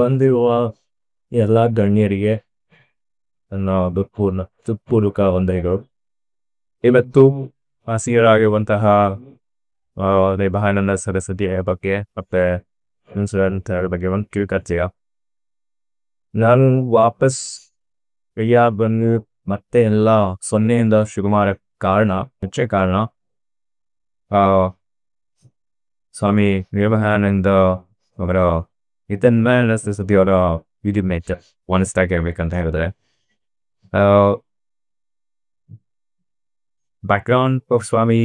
ಬಂದಿರುವ ಎಲ್ಲ ಗಣ್ಯರಿಗೆ ನನ್ನ ಹೃತ್ಪೂರ್ವಕ ವಂದನೆಗಳು. ಇವತ್ತು ಹಸಿರಾಗಿರುವಂತಹ ದಯಾನಂದ ಸರಸ್ವತಿಯ ಬಗ್ಗೆ ಮತ್ತೆ ಬಗ್ಗೆ ಒಂದು ಕಿವಿಕಚ್ಚೆಯ ನಾನು ವಾಪಸ್ ಬಂದು ಮತ್ತೆ ಎಲ್ಲ ಸೊನ್ನೆಯಿಂದ ಶುರು ಮಾಡಕ್ಕೆ ಮುಖ್ಯ ಕಾರಣ ಸ್ವಾಮಿ ವಿವೇಕಾನಂದ ಅವರ ದಯಾನಂದ ಸರಸ್ವತಿ ಅವರ ವಿಡಿಯೋ ಮೇಚ್ ಒನ್ಸ್ಟಾಗಿ ಇರ್ಬೇಕಂತ ಹೇಳಿದ್ರೆ ಬ್ಯಾಕ್ಗ್ರೌಂಡ್ ಆಫ್ ಸ್ವಾಮಿ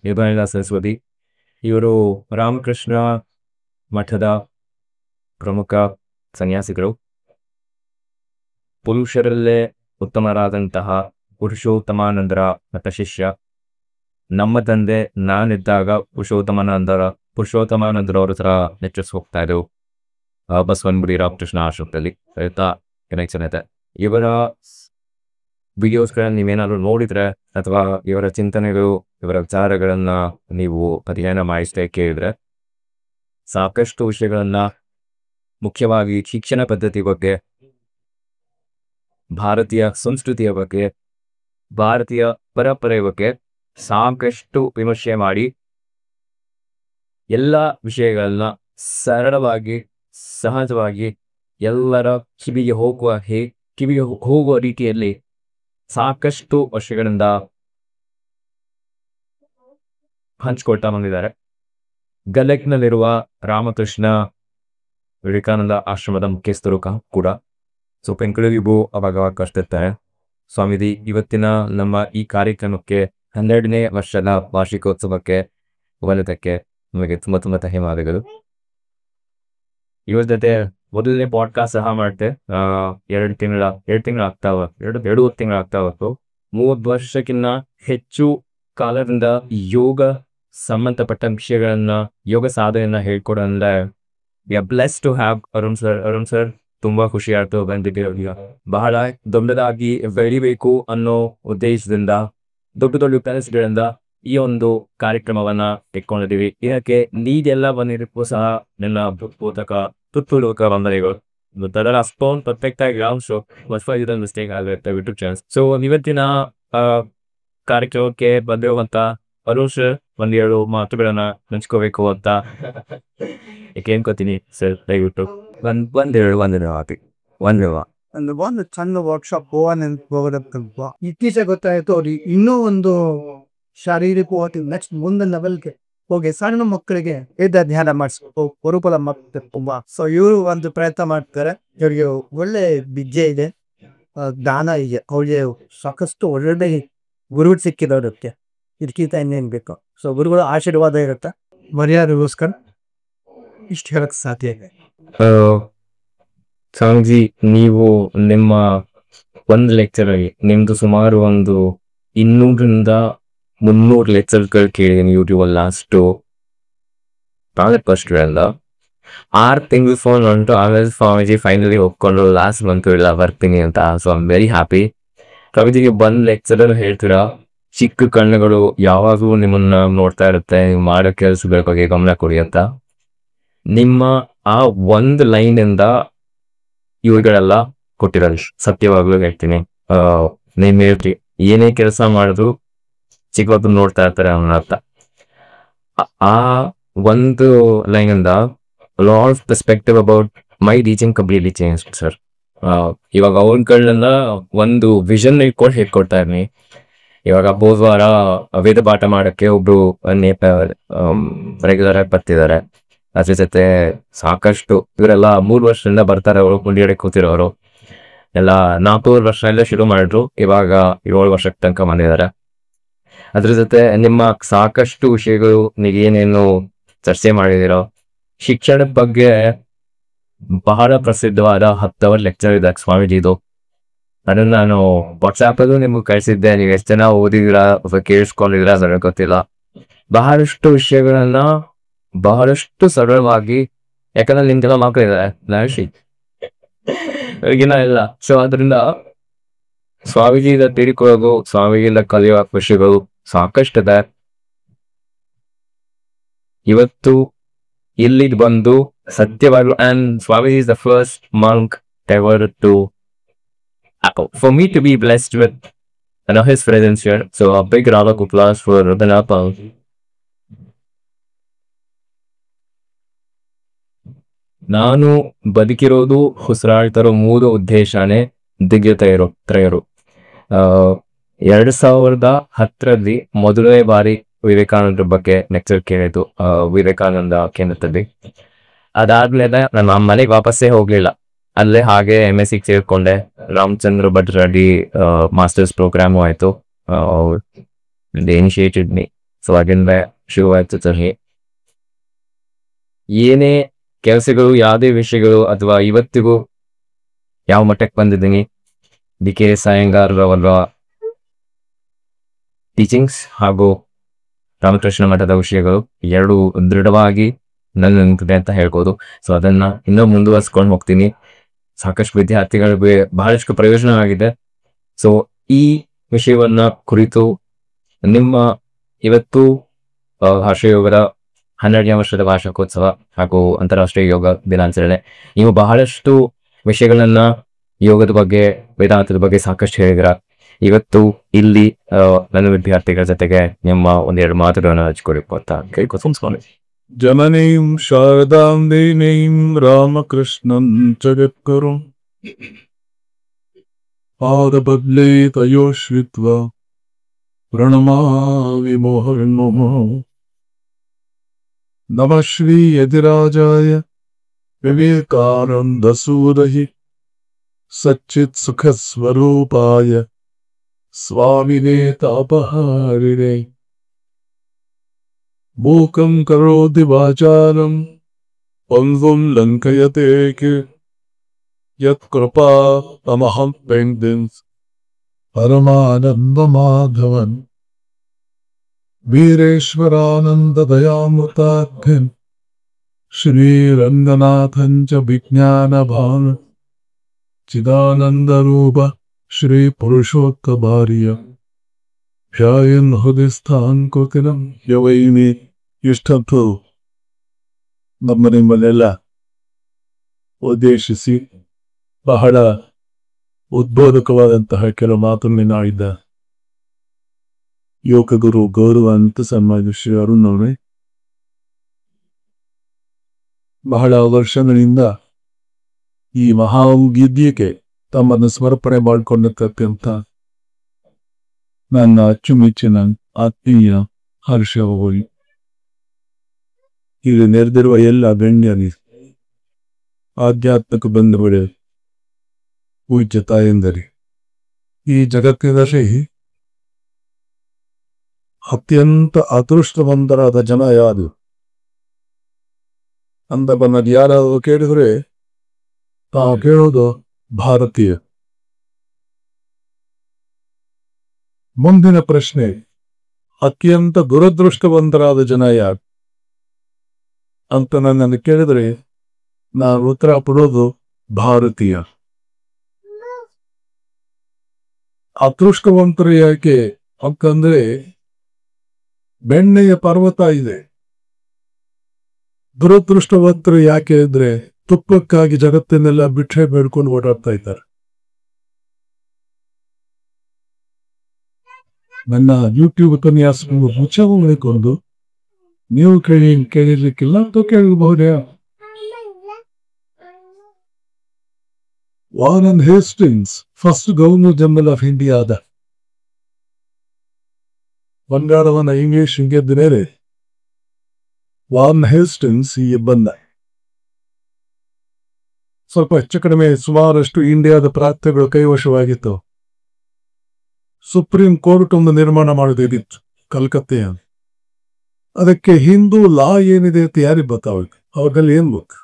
ವಿವೇಕಾನಂದ ಸರಸ್ವತಿ ಇವರು ರಾಮಕೃಷ್ಣ ಮಠದ ಪ್ರಮುಖ ಸನ್ಯಾಸಿಗಳು. ಪುರುಷರಲ್ಲೇ ಉತ್ತಮರಾದಂತಹ ಪುರುಷೋತ್ತಮಾನಂದರ ಮತ ಶಿಷ್ಯ. ನಮ್ಮ ತಂದೆ ನಾನಿದ್ದಾಗ ಪುರುಷೋತ್ತಮಾನಂದರವ್ರ ಹತ್ರ ಲೆಕ್ಚರ್ಸ್ ಹೋಗ್ತಾ ಇದ್ರು ಬಸವನಗುಡಿ ರಾಮಕೃಷ್ಣ ಆಶ್ರಮದಲ್ಲಿ. ಕನೆಕ್ಷನ್ ಇದೆ. ಇವರ ವಿಡಿಯೋಸ್ಗಳನ್ನ ನೀವೇನಾದ್ರು ನೋಡಿದ್ರೆ ಅಥವಾ ಇವರ ಚಿಂತನೆಗಳು ಇವರ ವಿಚಾರಗಳನ್ನ ನೀವು ಅಧ್ಯಯನ ಮಾಡಿಸ್ತಾ ಕೇಳಿದ್ರೆ ಸಾಕಷ್ಟು ವಿಷಯಗಳನ್ನ, ಮುಖ್ಯವಾಗಿ ಶಿಕ್ಷಣ ಪದ್ಧತಿ ಬಗ್ಗೆ, ಭಾರತೀಯ ಸಂಸ್ಕೃತಿಯ ಬಗ್ಗೆ, ಭಾರತೀಯ ಪರಂಪರೆಯ ಬಗ್ಗೆ ಸಾಕಷ್ಟು ವಿಮರ್ಶೆ ಮಾಡಿ ಎಲ್ಲ ವಿಷಯಗಳನ್ನ ಸರಳವಾಗಿ ಸಹಜವಾಗಿ ಎಲ್ಲರ ಕಿವಿಗೆ ಹೋಗುವ ರೀತಿಯಲ್ಲಿ ಸಾಕಷ್ಟು ವರ್ಷಗಳಿಂದ ಹಂಚ್ಕೊಳ್ತಾ ಬಂದಿದ್ದಾರೆ. ಗದಗ್ನಲ್ಲಿರುವ ರಾಮಕೃಷ್ಣ ವಿವೇಕಾನಂದ ಆಶ್ರಮದ ಮುಖ್ಯಸ್ಥರು ಕೂಡ. ಸೊ ಬೆಂಗಳೂರಿಗೂ ಅವಾಗ ಕಷ್ಟಿರ್ತಾರೆ. ಸ್ವಾಮೀಜಿ, ಇವತ್ತಿನ ನಮ್ಮ ಈ ಕಾರ್ಯಕ್ರಮಕ್ಕೆ 12ನೇ ವರ್ಷದ ವಾರ್ಷಿಕೋತ್ಸವಕ್ಕೆ ಬಂದದಕ್ಕೆ ನಮಗೆ ತುಂಬ ಧನ್ಯವಾದಗಳು. ಇವ್ರ ಜೊತೆ ಮೊದಲನೇ ಪಾಡ್ಕಾಸ್ಟ್ ಸಹ ಮಾಡ್ತೆ. 2 ತಿಂಗಳು ಆಗ್ತಾ ಹೊತ್ತು 30 ವರ್ಷಕ್ಕಿಂತ ಹೆಚ್ಚು ಕಾಲದಿಂದ ಯೋಗ ಸಂಬಂಧಪಟ್ಟ ವಿಷಯಗಳನ್ನ, ಯೋಗ ಸಾಧನೆಯನ್ನ ಹೇಳ್ಕೊಡೋದ್ರೆ we are blessed to have Arun sir. ತುಂಬಾ ಖುಷಿ ಆಯ್ತು ಬಂದಿದ್ದೀವಿ. ಬಹಳ ದೊಡ್ಡದಾಗಿ ಬೆಳಿಬೇಕು ಅನ್ನೋ ಉದ್ದೇಶದಿಂದ ದೊಡ್ಡ ಪ್ಯಾಲೇಸ್ಗಳಿಂದ ಈ ಒಂದು ಕಾರ್ಯಕ್ರಮವನ್ನ ಇಟ್ಕೊಂಡಿದ್ದೀವಿ. ಇದಕ್ಕೆ ನೀವೆಲ್ಲ ಬಂದಿರಕ್ಕೂ ಸಹ ನನ್ನ ಹೃತ್ಪೂರ್ವಕ ವಂದನೆಗಳು. ಅದರ ಅಷ್ಟೊಂದು ಪರ್ಫೆಕ್ಟ್ ಆಗಿ ಮಿಸ್ಟೇಕ್ ಆಗುತ್ತೆ ಯೂಟ್ಯೂಬ್ ಚಾನಲ್. ಸೊ ಇವತ್ತಿನ ಕಾರ್ಯಕ್ರಮಕ್ಕೆ ಬಂದಿರುವಂತ ಅರುಣ್ ಸರ್ 1-2 ಮಾತುಗಳನ್ನ ನೆನ್ಸ್ಕೋಬೇಕು ಅಂತ ಕೇಳ್ಕೊತೀನಿ ಸರ್. ದಯವಿಟ್ಟು ಒಂದು ಸಣ್ಣ ವರ್ಕ್ಶಾಪ್ ಹೋಗೋದಕ್ಕಂತ ಇತ್ತೀಚೆಗೆ ಗೊತ್ತಾಯ್ತು ಅವ್ರಿಗೆ ಇನ್ನೂ ಒಂದು ಶಾರೀರಿಕವಾಗಿ ನೆಕ್ಸ್ಟ್ ಮುಂದಿನ ಲೆವೆಲ್ಗೆ ಹೋಗಿ ಸಣ್ಣ ಮಕ್ಕಳಿಗೆ ಧ್ಯಾನ ಮಾಡಿಸ್ಬೇಕು, ಗುರುಕುಲ ಮಕ್ಕಳು ತುಂಬಾ. ಸೊ ಇವರು ಒಂದು ಪ್ರಯತ್ನ ಮಾಡ್ತಾರೆ. ಇವ್ರಿಗೆ ಒಳ್ಳೆ ವಿದ್ಯೆ ಇದೆ, ಜ್ಞಾನ ಇದೆ, ಅವ್ರಿಗೆ ಸಾಕಷ್ಟು ಒಳ್ಳೆ ಗುರು ಸಿಕ್ಕಿದವ್ರಿಗೆ ಇದಕ್ಕಿಂತ ಇನ್ನೇನ್ ಬೇಕು. ಸೊ ಗುರುಗಳ ಆಶೀರ್ವಾದ ಇರುತ್ತೆ. ಮರ್ಯಾದೆಗೋಸ್ಕರ ಇಷ್ಟು ಹೇಳಕ್ ಸಾಧ್ಯ ಇದೆ. ಸ್ವಾಮೀಜಿ, ನೀವು ನಿಮ್ಮ ಒಂದು ಲೆಕ್ಚರ್ ಆಗಿ ನಿಮ್ದು ಸುಮಾರು ಒಂದು 200-300 ಲೆಕ್ಚರ್ಗಳು ಕೇಳಿದೀನಿ ಯೂಟ್ಯೂಬಲ್ಲಿ. ಲಾಸ್ಟು ಫಸ್ಟ್ಗಳಿಂದ 6 ತಿಂಗಳು ಫೋನ್ ಉಂಟು. ಆಮೇಲೆ ಸ್ವಾಮೀಜಿ ಫೈನಲಿ ಒಪ್ಕೊಂಡು ಲಾಸ್ಟ್ ಮಂತ್ ಇಲ್ಲ ಬರ್ತೀನಿ ಅಂತ. So I am very happy. ಸ್ವಾಮೀಜಿಗೆ ಬಂದ್ ಲೆಕ್ಚರ್ ಹೇಳ್ತೀರಾ, ಚಿಕ್ಕ ಕಣ್ಣುಗಳು ಯಾವಾಗಲೂ ನಿಮ್ಮನ್ನ ನೋಡ್ತಾ ಇರುತ್ತೆ, ನೀವು ಮಾಡೋ ಕೆಲಸಗಳ ಬಗ್ಗೆ ಗಮನ ಕೊಡಿ ಅಂತ. ನಿಮ್ಮ ಆ ಒಂದು ಲೈನ್ ಇಂದ ಇವುಗಳೆಲ್ಲ ಕೊಟ್ಟಿರೋದು ಸತ್ಯವಾಗ್ಲೂ ಹೇಳ್ತೀನಿ. ನೀವ್ ಹೇಳ್ತಿ ಏನೇ ಕೆಲಸ ಮಾಡಿದ್ರು ಚಿಕ್ಕವತ್ತು ನೋಡ್ತಾ ಇರ್ತಾರೆ ಅನ್ನೋ ಅರ್ಥ. ಆ ಒಂದು ಲೈನ್ ಇಂದ lot of perspective about my teaching completely change sir. ಇವಾಗ ಅವ್ರಗಳನ್ನ ಒಂದು ವಿಷನ್ ಇಟ್ಕೊಂಡು ಹೇಳ್ಕೊಡ್ತಾ ಇರ್ನಿ. ಇವಾಗ ಬೋಧವಾರ ವೇದ ಪಾಠ ಮಾಡಕ್ಕೆ ಒಬ್ರು ರೆಗ್ಯುಲರ್ ಆಗಿ ಬರ್ತಿದ್ದಾರೆ. ಅದ್ರ ಜೊತೆ ಸಾಕಷ್ಟು ಇವರೆಲ್ಲ 3 ವರ್ಷದಿಂದ ಬರ್ತಾರೆ. ಅವರು ಕುಂಡಿಯಡೆ ಕೂತಿರೋರು ಎಲ್ಲ 4 ವರ್ಷದಿಂದ ಶುರು ಮಾಡಿದ್ರು, ಇವಾಗ 7 ವರ್ಷಕ್ಕೆ ತನಕ ಬಂದಿದ್ದಾರೆ. ಅದ್ರ ಜೊತೆ ನಿಮ್ಮ ಸಾಕಷ್ಟು ವಿಷಯಗಳು ನೀವೇನೇನು ಚರ್ಚೆ ಮಾಡಿದಿರೋ, ಶಿಕ್ಷಣದ ಬಗ್ಗೆ ಬಹಳ ಪ್ರಸಿದ್ಧವಾದ 10 ಅವರ್ ಲೆಕ್ಚರ್ ಇದೆ ಸ್ವಾಮೀಜಿದು. ಅದನ್ನ ನಾನು ವಾಟ್ಸಾಪಲ್ಲೂ ನಿಮ್ಗೆ ಕಳಿಸಿದ್ದೆ. ನೀವು ಎಷ್ಟು ಜನ ಓದಿದಿರಾ ಅಥವಾ ಕೇಳಿಸ್ಕೊಂಡಿದ್ದೀರಾ ಅದರ ಗೊತ್ತಿಲ್ಲ. ಬಹಳಷ್ಟು ವಿಷಯಗಳನ್ನ ಬಹಳಷ್ಟು ಸರಳವಾಗಿ, ಯಾಕಂದ್ರೆ ನಿಮ್ಗೆಲ್ಲ ಮಕ್ಕಳಿದ್ದಾರೆ, ಇಲ್ಲ. ಸೊ ಅದರಿಂದ ಸ್ವಾಮೀಜಿಯಿಂದ ತಿಳ್ಕೊಳ್ಳೋದು, ಸ್ವಾಮೀಜಿಯಿಂದ ಕಲಿಯುವ ವಿಷಯಗಳು ಸಾಕಷ್ಟಿದೆ. ಇವತ್ತು ಇಲ್ಲಿ ಬಂದು Satyavalu, and Swami is the first monk ever to, for me to be blessed with his presence here. So a big round of applause for Radhanapal. ನಾನು ಬದುಕಿರೋದು ಉಸಿರಾಡ್ತಿರೋ ಮೂರು ಉದ್ದೇಶನೇ ದಿವ್ಯ ತ್ರಯರು. 2010 ಮೊದಲನೇ ಬಾರಿ ವಿವೇಕಾನಂದರ ಬಗ್ಗೆ ಲೆಕ್ಚರ್ ಕೇಳಿದ್ದು ವಿವೇಕಾನಂದ ಕೇಂದ್ರದಲ್ಲಿ. ಅದಾದ್ಮೇಲೆ ನಾನು ನಮ್ಮ ಮನೆಗೆ ವಾಪಸ್ಸೇ ಹೋಗ್ಲಿಲ್ಲ, ಅಲ್ಲೇ ಹಾಗೆ MSc ಸೇರ್ಕೊಂಡೆ. ರಾಮಚಂದ್ರ ಭಟ್ ರೆಡ್ಡಿ ಮಾಸ್ಟರ್ಸ್ ಪ್ರೋಗ್ರಾಮು ಆಯ್ತು. ಇನಿಷಿಯೇಟೆಡ್ ಮೀ, ಸೊ ಅಗಿಂದ ಶುರುವಾಯ್ತು ಜರ್ನಿ. ಏನೇ ಕೆಲಸಗಳು, ಯಾವುದೇ ವಿಷಯಗಳು, ಅಥವಾ ಇವತ್ತಿಗೂ ಯಾವ ಮಟ್ಟಕ್ಕೆ ಬಂದಿದ್ದೀನಿ, DK ಸಾಯಂಗಾರ್ ಅವರ ಟೀಚಿಂಗ್ಸ್ ಹಾಗೂ ರಾಮಕೃಷ್ಣ ಮಠದ ವಿಷಯಗಳು ಎರಡು ದೃಢವಾಗಿ ನನ್ನ ನಿಂತಿದೆ ಅಂತ ಹೇಳ್ಬೋದು. ಸೊ ಅದನ್ನ ಇನ್ನೂ ಮುಂದುವರ್ಸ್ಕೊಂಡು ಹೋಗ್ತೀನಿ. ಸಾಕಷ್ಟು ವಿದ್ಯಾರ್ಥಿಗಳಿಗೆ ಬಹಳಷ್ಟು ಪ್ರಯೋಜನ ಆಗಿದೆ. ಸೊ ಈ ವಿಷಯವನ್ನ ಕುರಿತು ನಿಮ್ಮ ಇವತ್ತು ಹರ್ಷಯೋಗದ 12ನೇ ವರ್ಷದ ವಾರ್ಷಿಕೋತ್ಸವ ಹಾಗೂ ಅಂತಾರಾಷ್ಟ್ರೀಯ ಯೋಗ ದಿನಾಚರಣೆ, ನೀವು ಬಹಳಷ್ಟು ವಿಷಯಗಳನ್ನ ಯೋಗದ ಬಗ್ಗೆ, ವೇದಾಂತದ ಬಗ್ಗೆ ಸಾಕಷ್ಟು ಹೇಳಿದ್ರ. ಇವತ್ತು ಇಲ್ಲಿ ನನ್ನ ವಿದ್ಯಾರ್ಥಿಗಳ ಜೊತೆಗೆ ನಿಮ್ಮ ಒಂದೆರಡು ಮಾತುಗಳನ್ನು ಹಂಚ್ಕೊಳ್ಬೇಕು ಅಂತ ಕೇಳ್ಕೊತೀನಿ. ಜನನೀಂ ಶಾರದಾಂ ದೇವೀಂ ರಾಮಕೃಷ್ಣಂ ಜಗದ್ಗುರುಂ ಪಾದಬದ್ಲೇ ತಯೋಶ್ರಿತ್ವಾ ಪ್ರಣಮಾಮಿ ಮುಹುರ್ಮುಹುಃ. ನಮಃ ಶ್ರೀ ಯತಿರಾಜಾಯ ವಿವೇಕಾನಂದ ಸೂರಯೇ ಸಚ್ಚಿತ್ ಸುಖ ಸ್ವರೂಪಾಯ ಸ್ವಾಮಿನೇ ತಾಪಹಾರಿಣೇ. ಮೂಕಂ ಕರೋತಿ ವಾಚಾಲಂ ಪಂಗುಂ ಲಂಕಯತೆ ಯತ್ಕೃಪಾ ತಮಹಂ ಪೆಂಡಿಂ ಪರಮಾನಂದ ಮಾಧವನ್. ವೀರೇಶ್ವರಾನಂದ ದಯಾಮೃತಾಖ್ಯಂ ಶ್ರೀರಂಗನಾಥಂ ಚ ವಿಜ್ಞಾನ ಭಾನು ಚಿದಾನಂದ ರೂಪ ಶ್ರೀ ಪುರುಷೋತ್ತಮಾರ್ಯ ಧ್ಯಾಯನ್ ಹೃದಯಸ್ಥಾನ್ ಕುತಿಲಂ ಯವೈನಿ. ಇಷ್ಟಂತೂ ನಮ್ಮ ನಿಮ್ಮನ್ನೆಲ್ಲ ಉದ್ದೇಶಿಸಿ ಬಹಳ ಉದ್ಬೋಧಕವಾದಂತಹ ಕೆಲವು ಮಾತುಗಳನ್ನಾಡಿದ್ದ ಯೋಗ ಗುರು ಗೌರವಾನ್ವಿತ ಸನ್ಮಾನ್ಯ ಶ್ರೀ ಅರುಣ್ ಅವರೇ, ಬಹಳ ವರ್ಷಗಳಿಂದ ಈ ಮಹಾವಿದ್ಯೆಗೆ ತಮ್ಮನ್ನು ಸಮರ್ಪಣೆ ಮಾಡಿಕೊಂಡಿರ್ತಕ್ಕಂಥ ನನ್ನ ಅಚ್ಚುಮೆಚ್ಚಿನ ಆತ್ಮೀಯ ಹರ್ಷ ಹೋಗಿ, ಇಲ್ಲಿ ನೆರೆದಿರುವ ಎಲ್ಲ ಗಣ್ಯರಿ, ಆಧ್ಯಾತ್ಮಿಕ ಬಂಧುಗಳೇ, ಪೂಜ್ಯ ತಾಯಂದರಿ, ಈ ಜಗತ್ತಿನಲ್ಲಿ ಅತ್ಯಂತ ಅದೃಷ್ಟವಂತರಾದ ಜನ ಯಾರು ಅಂತ ಬಂದ ಯಾರಾದರೂ ಕೇಳಿದ್ರೆ ತಾವು ಕೇಳೋದು ಭಾರತೀಯ. ಮುಂದಿನ ಪ್ರಶ್ನೆ, ಅತ್ಯಂತ ದುರದೃಷ್ಟವಂತರಾದ ಜನ ಯಾರು ಅಂತ ನನ್ನನ್ನು ಕೇಳಿದ್ರೆ ನಾನು ಉತ್ತರ ಕೊಡೋದು ಭಾರತೀಯ. ಅದೃಷ್ಟವಂತರು ಯಾಕೆ ಅಂತಂದ್ರೆ ಬೆಣ್ಣೆಯ ಪರ್ವತ ಇದೆ. ದುರದೃಷ್ಟವಂತರು ಯಾಕೆ ಅಂದ್ರೆ ತುಪ್ಪಕ್ಕಾಗಿ ಜಗತ್ತನ್ನೆಲ್ಲ ಬಿಟ್ಟೆ ಬೇಡ್ಕೊಂಡು ಓಡಾಡ್ತಾ ಇದ್ದಾರೆ. ನನ್ನ ಯೂಟ್ಯೂಬ್ ಉಪನ್ಯಾಸವನ್ನು ಮುಚ್ಚಬಹುದು, ನೀವು ಕೇಳಿರ್ಲಿಕ್ಕಿಲ್ಲ ಅಂತ ಕೇಳಬಹುದೇ. Warren Hastings first governor general of ಇಂಡಿಯಾದ ಬಂಗಾಳವನ್ನ ಇಂಗ್ಲಿಷ್ ಗೆದ್ದ ಮೇಲೆ ವಾರನ್ ಹೇಸ್ಟಿಂಗ್ಸ್ ಹೀಗೆ ಬಂದ. ಸ್ವಲ್ಪ ಹೆಚ್ಚು ಕಡಿಮೆ ಸುಮಾರಷ್ಟು ಇಂಡಿಯಾದ ಪ್ರಾಂತ್ಯಗಳು ಕೈವಶವಾಗಿತ್ತು. ಸುಪ್ರೀಂ ಕೋರ್ಟ್ ಒಂದು ನಿರ್ಮಾಣ ಮಾಡೋದಿತ್ತು ಕಲ್ಕತ್ತೆಯ. ಅದಕ್ಕೆ ಹಿಂದೂ ಲಾ ಏನಿದೆ ಅಂತ ಯಾರಿಗೆ ಗೊತ್ತಾಗುತ್ತೆ? ಅವಾಗಲ್ಲಿ ಏನ್ ಬೇಕು?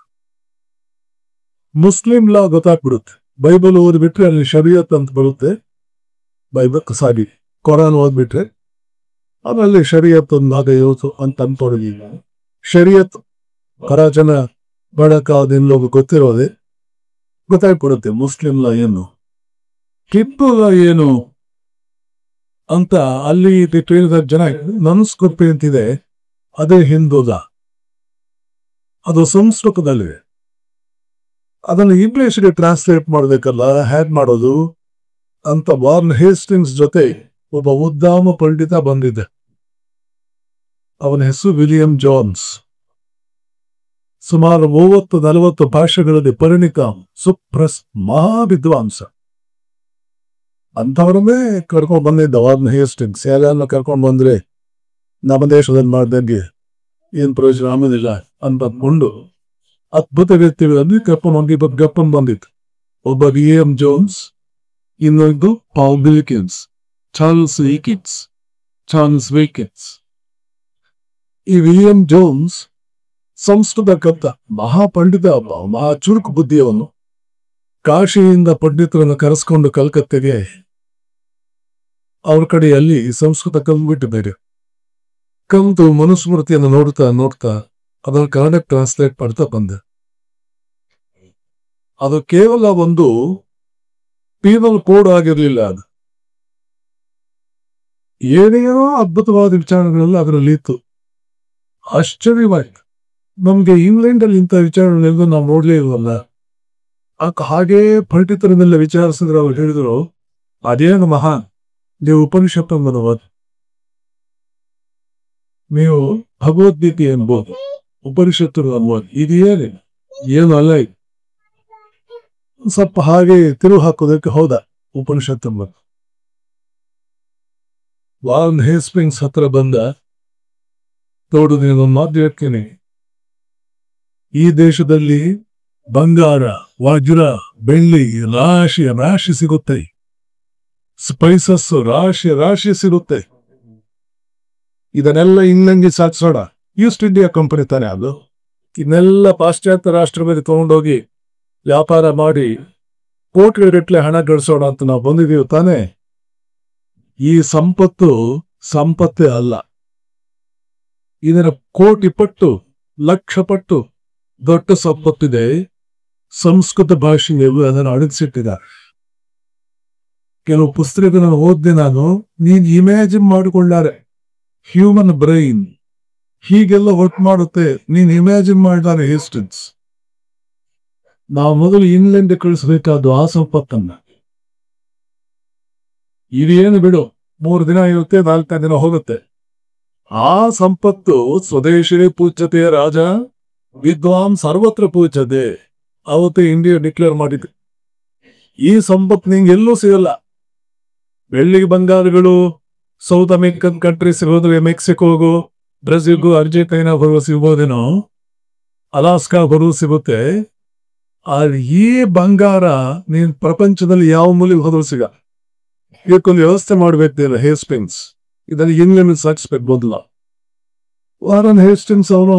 ಮುಸ್ಲಿಂ ಲಾ ಗೊತ್ತಾಗ್ಬಿಡುತ್ತೆ. ಬೈಬಲ್ ಓದ್ಬಿಟ್ರೆ ಅಲ್ಲಿ ಶರಿಯತ್ ಅಂತ ಬರುತ್ತೆ. ಬೈಬಲ್ ಸಾರಿ ಕೊರಾನ್ ಓದ್ಬಿಟ್ರೆ ಅದರಲ್ಲಿ ಶರಿಯತ್ ಒಂದು ಭಾಗ ಯೋತು ಅಂತ ಅನ್ಕೊಂಡಿದ್ದೀವಿ. ಶರಿಯತ್ ಬಹಳ ಜನ ಬಹಳ ಕಾಲದಿಂದ ಗೊತ್ತಿರೋದೆ, ಗೊತ್ತಾಗ್ಬಿಡುತ್ತೆ ಮುಸ್ಲಿಂ ಲಾ ಏನು, ಟಿಪ್ಪು ಲಾ ಏನು ಅಂತ. ಅಲ್ಲಿ ತಿಳಿದ ಜನ ನನ್ಸ್ಕೊಪ್ಪಿ ಅಂತಿದೆ, ಅದೇ ಹಿಂದೂ ಲಾ. ಅದು ಸಂಸ್ಕೃತದಲ್ಲಿ. ಅದನ್ನು ಇಂಗ್ಲಿಷ್ಗೆ ಟ್ರಾನ್ಸ್ಲೇಟ್ ಮಾಡಬೇಕಲ್ಲ, ಹ್ಯಾಡ್ ಮಾಡೋದು ಅಂತ ವಾರ್ನ್ ಹೇಸ್ಟಿಂಗ್ಸ್ ಜೊತೆ ಒಬ್ಬ ಉದ್ದಾಮ ಪಂಡಿತ ಬಂದಿದ್ದೆ. ಅವನ ಹೆಸರು ವಿಲಿಯಂ ಜೋನ್ಸ್. ಸುಮಾರು 30-40 ಭಾಷೆಗಳಲ್ಲಿ ಪರಿಣಿತ ಸುಪ್ರಸ್ ಮಹಾವಿದ್ವಾಂಸ. ಅಂಥವ್ರನ್ನೇ ಕರ್ಕೊಂಡು ಬಂದಿದ್ದ ವಾರ್ನ್ ಹೇಸ್ಟಿಂಗ್ಸ್. ಯಾರನ್ನ ಕರ್ಕೊಂಡು ಬಂದ್ರೆ ನಮ್ಮ ದೇಶದಲ್ಲಿ ಮಾಡ್ದಂಗೆ ಏನ್ ಪ್ರಯೋಜನ ಆಗೋದಿಲ್ಲ ಅಂದ್ಕೊಂಡು ಅದ್ಭುತ ವ್ಯಕ್ತಿಗಳಲ್ಲಿ ಕರ್ಕೊಂಡು ಬಂದಿತ್ತು. ಒಬ್ಬ ವಿಲಿಯಂ ಜೋನ್ಸ್, ಇನ್ನೊಂದು ಪಾಲ್ ಬಿಲ್ಕಿನ್ಸ್, ಚಾರ್ಲ್ಸ್ ವಿಕಿನ್ಸ್. ಈ ವಿಲಿಯಂ ಜೋನ್ಸ್ ಸಂಸ್ಕೃತ ಕಲಿತ ಮಹಾಪಂಡಿತ, ಮಹಾ ಚುರುಕು ಬುದ್ಧಿಯವನು. ಕಾಶಿಯಿಂದ ಪಂಡಿತರನ್ನು ಕರೆಸ್ಕೊಂಡು ಕಲ್ಕತ್ತೆಗೆ ಅವ್ರ ಕಡೆಯಲ್ಲಿ ಸಂಸ್ಕೃತ ಕಲ್ಬಿಟ್ಟು ಬೇರೆ ಕಲ್ತು ಮನುಸ್ಮೃತಿಯನ್ನು ನೋಡ್ತಾ ಅದನ್ನು ಕನ್ನಡಕ್ಕೆ ಟ್ರಾನ್ಸ್ಲೇಟ್ ಮಾಡ್ತಾ ಬಂದೆ. ಅದು ಕೇವಲ ಒಂದು ಪೀನಲ್ ಕೋಡ್ ಆಗಿರ್ಲಿಲ್ಲ. ಅದು ಏನೇನೋ ಅದ್ಭುತವಾದ ವಿಚಾರಗಳೆಲ್ಲ ಅದರಲ್ಲಿ ಇತ್ತು. ಆಶ್ಚರ್ಯವಾಯ್ತು. ನಮ್ಗೆ ಇಂಗ್ಲೆಂಡ್ ಅಲ್ಲಿ ಇಂಥ ವಿಚಾರಗಳೆಲ್ಲ ನಾವು ನೋಡ್ಲೇ ಇಲ್ವಲ್ಲ. ಹಾಗೇ ಪಂಡಿತರನ್ನೆಲ್ಲ ವಿಚಾರಿಸಿದ್ರೆ ಅವ್ರು ಹೇಳಿದ್ರು, ಅದೇನು ಮಹಾನ್, ನೀವು ಉಪನಿಷತ್ತನ್ನು ಓದಿ, ನೀವು ಭಗವದ್ಗೀತೆ ಅನ್ಬೋದು, ಉಪನಿಷತ್ತು ಅನ್ಬೋದು, ಏನು ಅಲ್ಲ. ಸ್ವಲ್ಪ ಹಾಗೆ ತಿರುವು ಹಾಕೋದಕ್ಕೆ ಹೋದ ಉಪನಿಷತ್ತು. ವಾರ್ನ್ ಹೇಸ್ಟಿಂಗ್ಸ್ ಹತ್ರ ಬಂದ, ನೋಡು ನೀನು ಮಾತು ಹೇಳ್ತೀನಿ, ಈ ದೇಶದಲ್ಲಿ ಬಂಗಾರ, ವಜ್ರ, ಬೆಳ್ಳಿ ರಾಶಿ ಸಿಗುತ್ತೆ, ಸ್ಪೈಸಸ್ ರಾಶಿ ಸಿಗುತ್ತೆ. ಇದನ್ನೆಲ್ಲ ಇಂಗ್ಲೆಂಡ್ಗೆ ಸಾಗಿಸೋಣ. ಈಸ್ಟ್ ಇಂಡಿಯಾ ಕಂಪನಿ ತಾನೆ ಅದು. ಇದನ್ನೆಲ್ಲ ಪಾಶ್ಚಾತ್ಯ ರಾಷ್ಟ್ರದಲ್ಲಿ ತಗೊಂಡೋಗಿ ವ್ಯಾಪಾರ ಮಾಡಿ ಕೋಟಿಗಟ್ಟಲೆ ಹಣ ಗಳಿಸೋಣ ಅಂತ ನಾವು ಬಂದಿದೀವಿ ತಾನೆ. ಈ ಸಂಪತ್ತೇ ಅಲ್ಲ. ಇದರ ಕೋಟಿ ಪಟ್ಟು, ಲಕ್ಷ ಪಟ್ಟು ದೊಡ್ಡ ಸಂಪತ್ತಿದೆ. ಸಂಸ್ಕೃತ ಭಾಷೆಯಲ್ಲಿ ಅದನ್ನು ಅಡಗಿಸಿಟ್ಟಿದ್ದಾರೆ. ಕೆಲವು ಪುಸ್ತಕಗಳನ್ನು ಓದಿದೆ ನಾನು. ನೀನ್ ಇಮ್ಯಾಜಿನ್ ಮಾಡಿಕೊಳ್ಳಾರೆ, ಹ್ಯೂಮನ್ ಬ್ರೈನ್ ಹೀಗೆಲ್ಲ ವರ್ಕ್ ಮಾಡುತ್ತೆ. ನೀನ್ ಇಮ್ಯಾಜಿನ್ ಮಾಡಿದಾರೆ ಹೇಸ್ಟಿಂಗ್ಸ್. ನಾವು ಮೊದಲು ಇಂಗ್ಲೆಂಡ್ ಕಳಿಸಬೇಕಾದ್ದು ಆ ಸಂಪತ್ತನ್ನ. ಇದೇನು ಬಿಡು, 3 ದಿನ ಇರುತ್ತೆ, 4 ದಿನ ಹೋಗುತ್ತೆ. ಆ ಸಂಪತ್ತು ಸ್ವದೇಶಿ ಪೂಜ್ಯತೆ ರಾಜ ವಿದ್ವಾನ್ ಸರ್ವತ್ರ ಪೂಜ್ಯತೆ ಅವತ್ತು ಇಂಡಿಯಾ ಡಿಕ್ಲೇರ್ ಮಾಡಿದೆ. ಈ ಸಂಪತ್ತು ನಿಂಗೆ ಎಲ್ಲೂ ಸಿಗಲ್ಲ. ಬೆಳ್ಳಿ ಬಂಗಾರಗಳು ಸೌತ್ ಅಮೆರಿಕನ್ ಕಂಟ್ರೀಸ್ ಹೋದ್ರೆ, ಮೆಕ್ಸಿಕೋಗು, ಬ್ರೆಜಿಲ್ಗೂ, ಅರ್ಜೆಂಟೈನಾ ಬರುವ ಸಿಗ್ಬೋದೇನೋ, ಅಲಾಸ್ಕಾ ಬರುವ ಸಿಗುತ್ತೆ. ಆದ್ರೆ ಈ ಬಂಗಾರ ನೀನ್ ಪ್ರಪಂಚದಲ್ಲಿ ಯಾವ ಮೂಲೆಗೆ ಹೋದ್ರು ಸಿಗ. ಇದಕ್ಕೊಂದು ವ್ಯವಸ್ಥೆ ಮಾಡ್ಬೇಕು ಹೇಸ್ಟಿಂಗ್ಸ್. ಇದನ್ನು ಇಂಗ್ಲೆಂಡ್ ಸಾಗಿಸ್ಬೇಕು ಮೊದಲ. ವಾರನ್ ಹೇಸ್ಟಿಂಗ್ಸ್ ಅವನು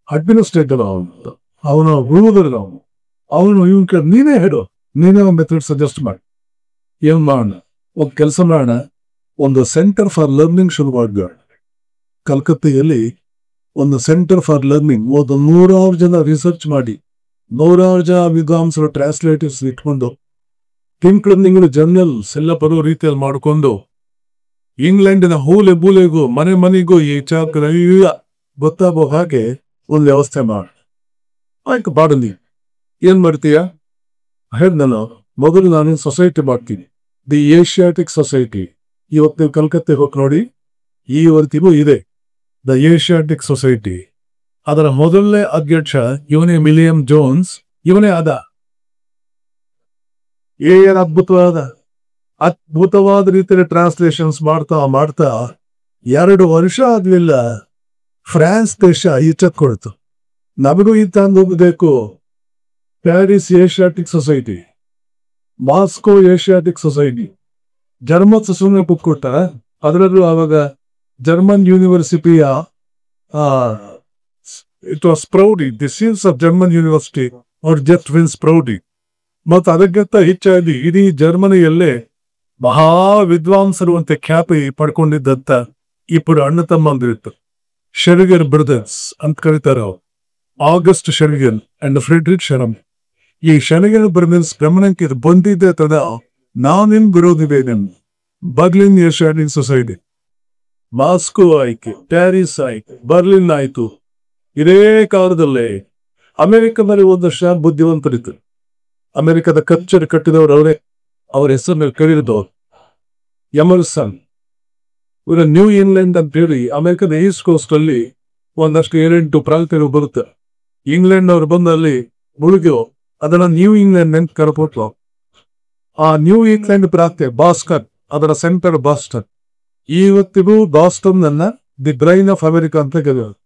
ಅಡ್ಮಿನಿಸ್ಟ್ರೇಟರ್, ಅವನು ರೂಲರ್, ಅವನು ಇವನ್ ಕಡೆ ನೀನೇ ಹೇಳು, ನೀನೇ ಒಂದು ಮೆಥಡ್ ಸಜೆಸ್ಟ್ ಮಾಡಿ. ಏನ್ ಮಾಡೋಣ, ಒಂದು ಕೆಲಸ ಮಾಡೋಣ, ಒಂದು ಸೆಂಟರ್ ಫಾರ್ ಲರ್ನಿಂಗ್ ಶುರು ಮಾಡಿದ. ಕಲ್ಕತ್ತೆಯಲ್ಲಿ ಒಂದು ಸೆಂಟರ್ ಫಾರ್ ಲರ್ನಿಂಗ್, 100 ಜನ ರಿಸರ್ಚ್ ಮಾಡಿ, 100 ಜನ ವಿದ್ವಾಂಸರು ಟ್ರಾನ್ಸ್ಲೇಟರ್ಸ್ ಇಟ್ಕೊಂಡು, ತಿಂಗಳು ಜರ್ನಲ್ಸ್ ಎಲ್ಲ ಬರೋ ರೀತಿಯಲ್ಲಿ ಮಾಡಿಕೊಂಡು, ಇಂಗ್ಲೆಂಡಿನ ಮೂಲೆಗೂ ಮನೆಗೂ ಈ ಚಾಕ್ರ ಗೊತ್ತಾಗೋ ಹಾಗೆ ಒಂದು ವ್ಯವಸ್ಥೆ ಮಾಡಿ. ಆಯ್ತು ಬಾಡಲಿ, ಏನ್ ಮಾಡ್ತೀಯ ಹೇಳಿ. ಮೊದಲು ನಾನು ಸೊಸೈಟಿ ಮಾಡ್ತೀನಿ, ದಿ ಏಷ್ಯಾಟಿಕ್ ಸೊಸೈಟಿ. ಇವತ್ತು ನೀವು ಕಲ್ಕತ್ತೆ ಹೋಗಿ ನೋಡಿ, ಇವತ್ತಿಗೂ ಇದೆ ದ ಏಷ್ಯಾಟಿಕ್ ಸೊಸೈಟಿ. ಅದರ ಮೊದಲನೇ ಅಧ್ಯಕ್ಷ ಇವನೇ ವಿಲಿಯಂ ಜೋನ್ಸ್. ಇವನೇ ಆದ. ಏನ್ ಅದ್ಭುತವಾದ ರೀತಿಯಲ್ಲಿ ಟ್ರಾನ್ಸ್ಲೇಷನ್ಸ್ ಮಾಡ್ತಾ 2 ವರ್ಷ ಆದ್ಲಿಲ್ಲ, ಫ್ರಾನ್ಸ್ ದೇಶ ಈಚೆತ್ಕೊಳ್ತು. ನಮಗೂ ಹೋಗಬೇಕು. Paris Asiatic society, Moscow Asiatic society, Germans ಸುಮ್ಮನೆ ಕೂತ್ಕೊಟ್ಟ. ಅದರಲ್ಲೂ ಆವಾಗ ಜರ್ಮನ್ ಯೂನಿವರ್ಸಿಟಿಯ it was proudly, the seals of German university are just wins proudly. ಮತ್ತು ಅದಕ್ಕಿಂತ ಹೆಚ್ಚಾಗಿ ಇಡೀ ಜರ್ಮನಿಯಲ್ಲೇ ಮಹಾ ವಿದ್ವಾಂಸರು ಅಂತ ಖ್ಯಾತಿ ಪಡ್ಕೊಂಡಿದ್ದಂತ ಇಬ್ಬರು ಅಣ್ಣ ತಮ್ಮಂದಿರಿತ್ತು. ಶೆರಿಗರ್ ಬ್ರದರ್ಸ್ ಅಂತ ಕರೀತಾರೆ ಅವ್ರು. ಆಗಸ್ಟ್ ಶೆರಿಗನ್ ಅಂಡ್ ಫ್ರೆಡ್ರಿಕ್ ಶರಮ್. ಈ ಶೆರಿಗರ್ ಬ್ರದರ್ಸ್ ಗಮನಕ್ಕೆ ಇದು ಬಂದಿದ್ದೆ ತದ ನಾನಿನ್ ವಿರೋಧಿವೆ. ಬರ್ಲಿನ್ ಏಷ್ಯಾಟಿಕ್ ಸೊಸೈಟಿ, ಮಾಸ್ಕೋ ಆಯ್ಕೆ, ಪ್ಯಾರಿಸ್ ಆಯ್ತು, ಬರ್ಲಿನ್ ಆಯ್ತು, ಇದೇ ಕಾಲದಲ್ಲಿ ಅಮೆರಿಕದಲ್ಲಿ ಒಂದಷ್ಟು ಬುದ್ಧಿವಂತರಿತ್ತು. ಅಮೆರಿಕದ ಕಚ್ಚರಿ ಕಟ್ಟಿದವರು ಅವರೇ. ಅವರ ಹೆಸರನ್ನು ಕರೆದಿದ್ದವರು ಎಮರ್ಸನ್. ಇವರ ನ್ಯೂ ಇಂಗ್ಲೆಂಡ್ ಅಂತ ಹೇಳಿ ಅಮೆರಿಕದ ಈಸ್ಟ್ ಕೋಸ್ಟ್ ಅಲ್ಲಿ ಒಂದಷ್ಟು 7-8 ಪ್ರಾಂತ್ಯಗಳು ಬರುತ್ತೆ. ಇಂಗ್ಲೆಂಡ್ ಅವರು ಬಂದಲ್ಲಿ ಮುಳುಗ್ಯೋ ಅದನ್ನ ನ್ಯೂ ಇಂಗ್ಲೆಂಡ್ ಅಂತ ಕರೆಪೋಟ್ಲು. ಆ ನ್ಯೂ ಇಂಗ್ಲೆಂಡ್ ಪ್ರಾಂತ್ಯ ಬಾಸ್ಟನ್, ಅದರ ಸೆಂಟರ್ ಬಾಸ್ಟನ್. ಇವತ್ತಿಗೂ ಬಾಸ್ಟನ್ ಅನ್ನ ದಿ ಬ್ರೈನ್ ಆಫ್ ಅಮೆರಿಕಾ ಅಂತ ಕರೆಯೋದು.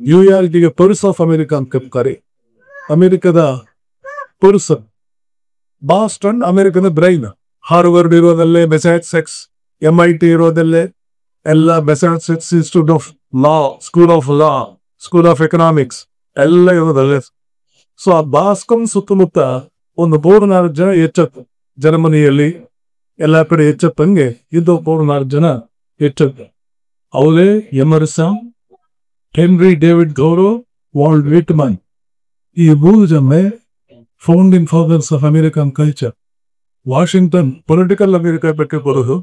ನ್ಯೂಯಾರ್ಕಿಗೆ ಪರ್ಸ್ ಆಫ್ ಅಮೆರಿಕಾ ಅಂತ ಕರೀತಾರೆ. ಅಮೆರಿಕದ ಪರ್ಸ್ ಬಾಸ್ಟನ್, ಅಮೆರಿಕದ ಬ್ರೈನ್. ಹಾರ್ವರ್ಡ್ ಇರೋದಲ್ಲೇ, ಮೆಸಾಚುಸೆಟ್ಸ್, MIT ಇರೋದಲ್ಲೇ, ಎಲ್ಲ Massachusetts institute of law, school of economics ಎಲ್ಲ ಇರೋದಲ್ಲೇ. ಸೊ ಆ ಬಾಸ್ಟನ್ ಸುತ್ತಮುತ್ತ ಒಂದು 3-4 ಜನ ಹೆಚ್ಚತ್ತು. ಜರ್ಮನಿಯಲ್ಲಿ ಎಲ್ಲ ಕಡೆ ಹೆಚ್ಚತ್ತಂಗೆ ಇದು 3-4 ಜನ ಹೆಚ್ಚತ್ತು. ಅವರೇ Emerson, Henry David Thoreau, Walt Whitman. ಈ 3 ಜನ founding fathers of American culture. Washington political America ಪೆಟ್ಟೆ ಬರೋದು,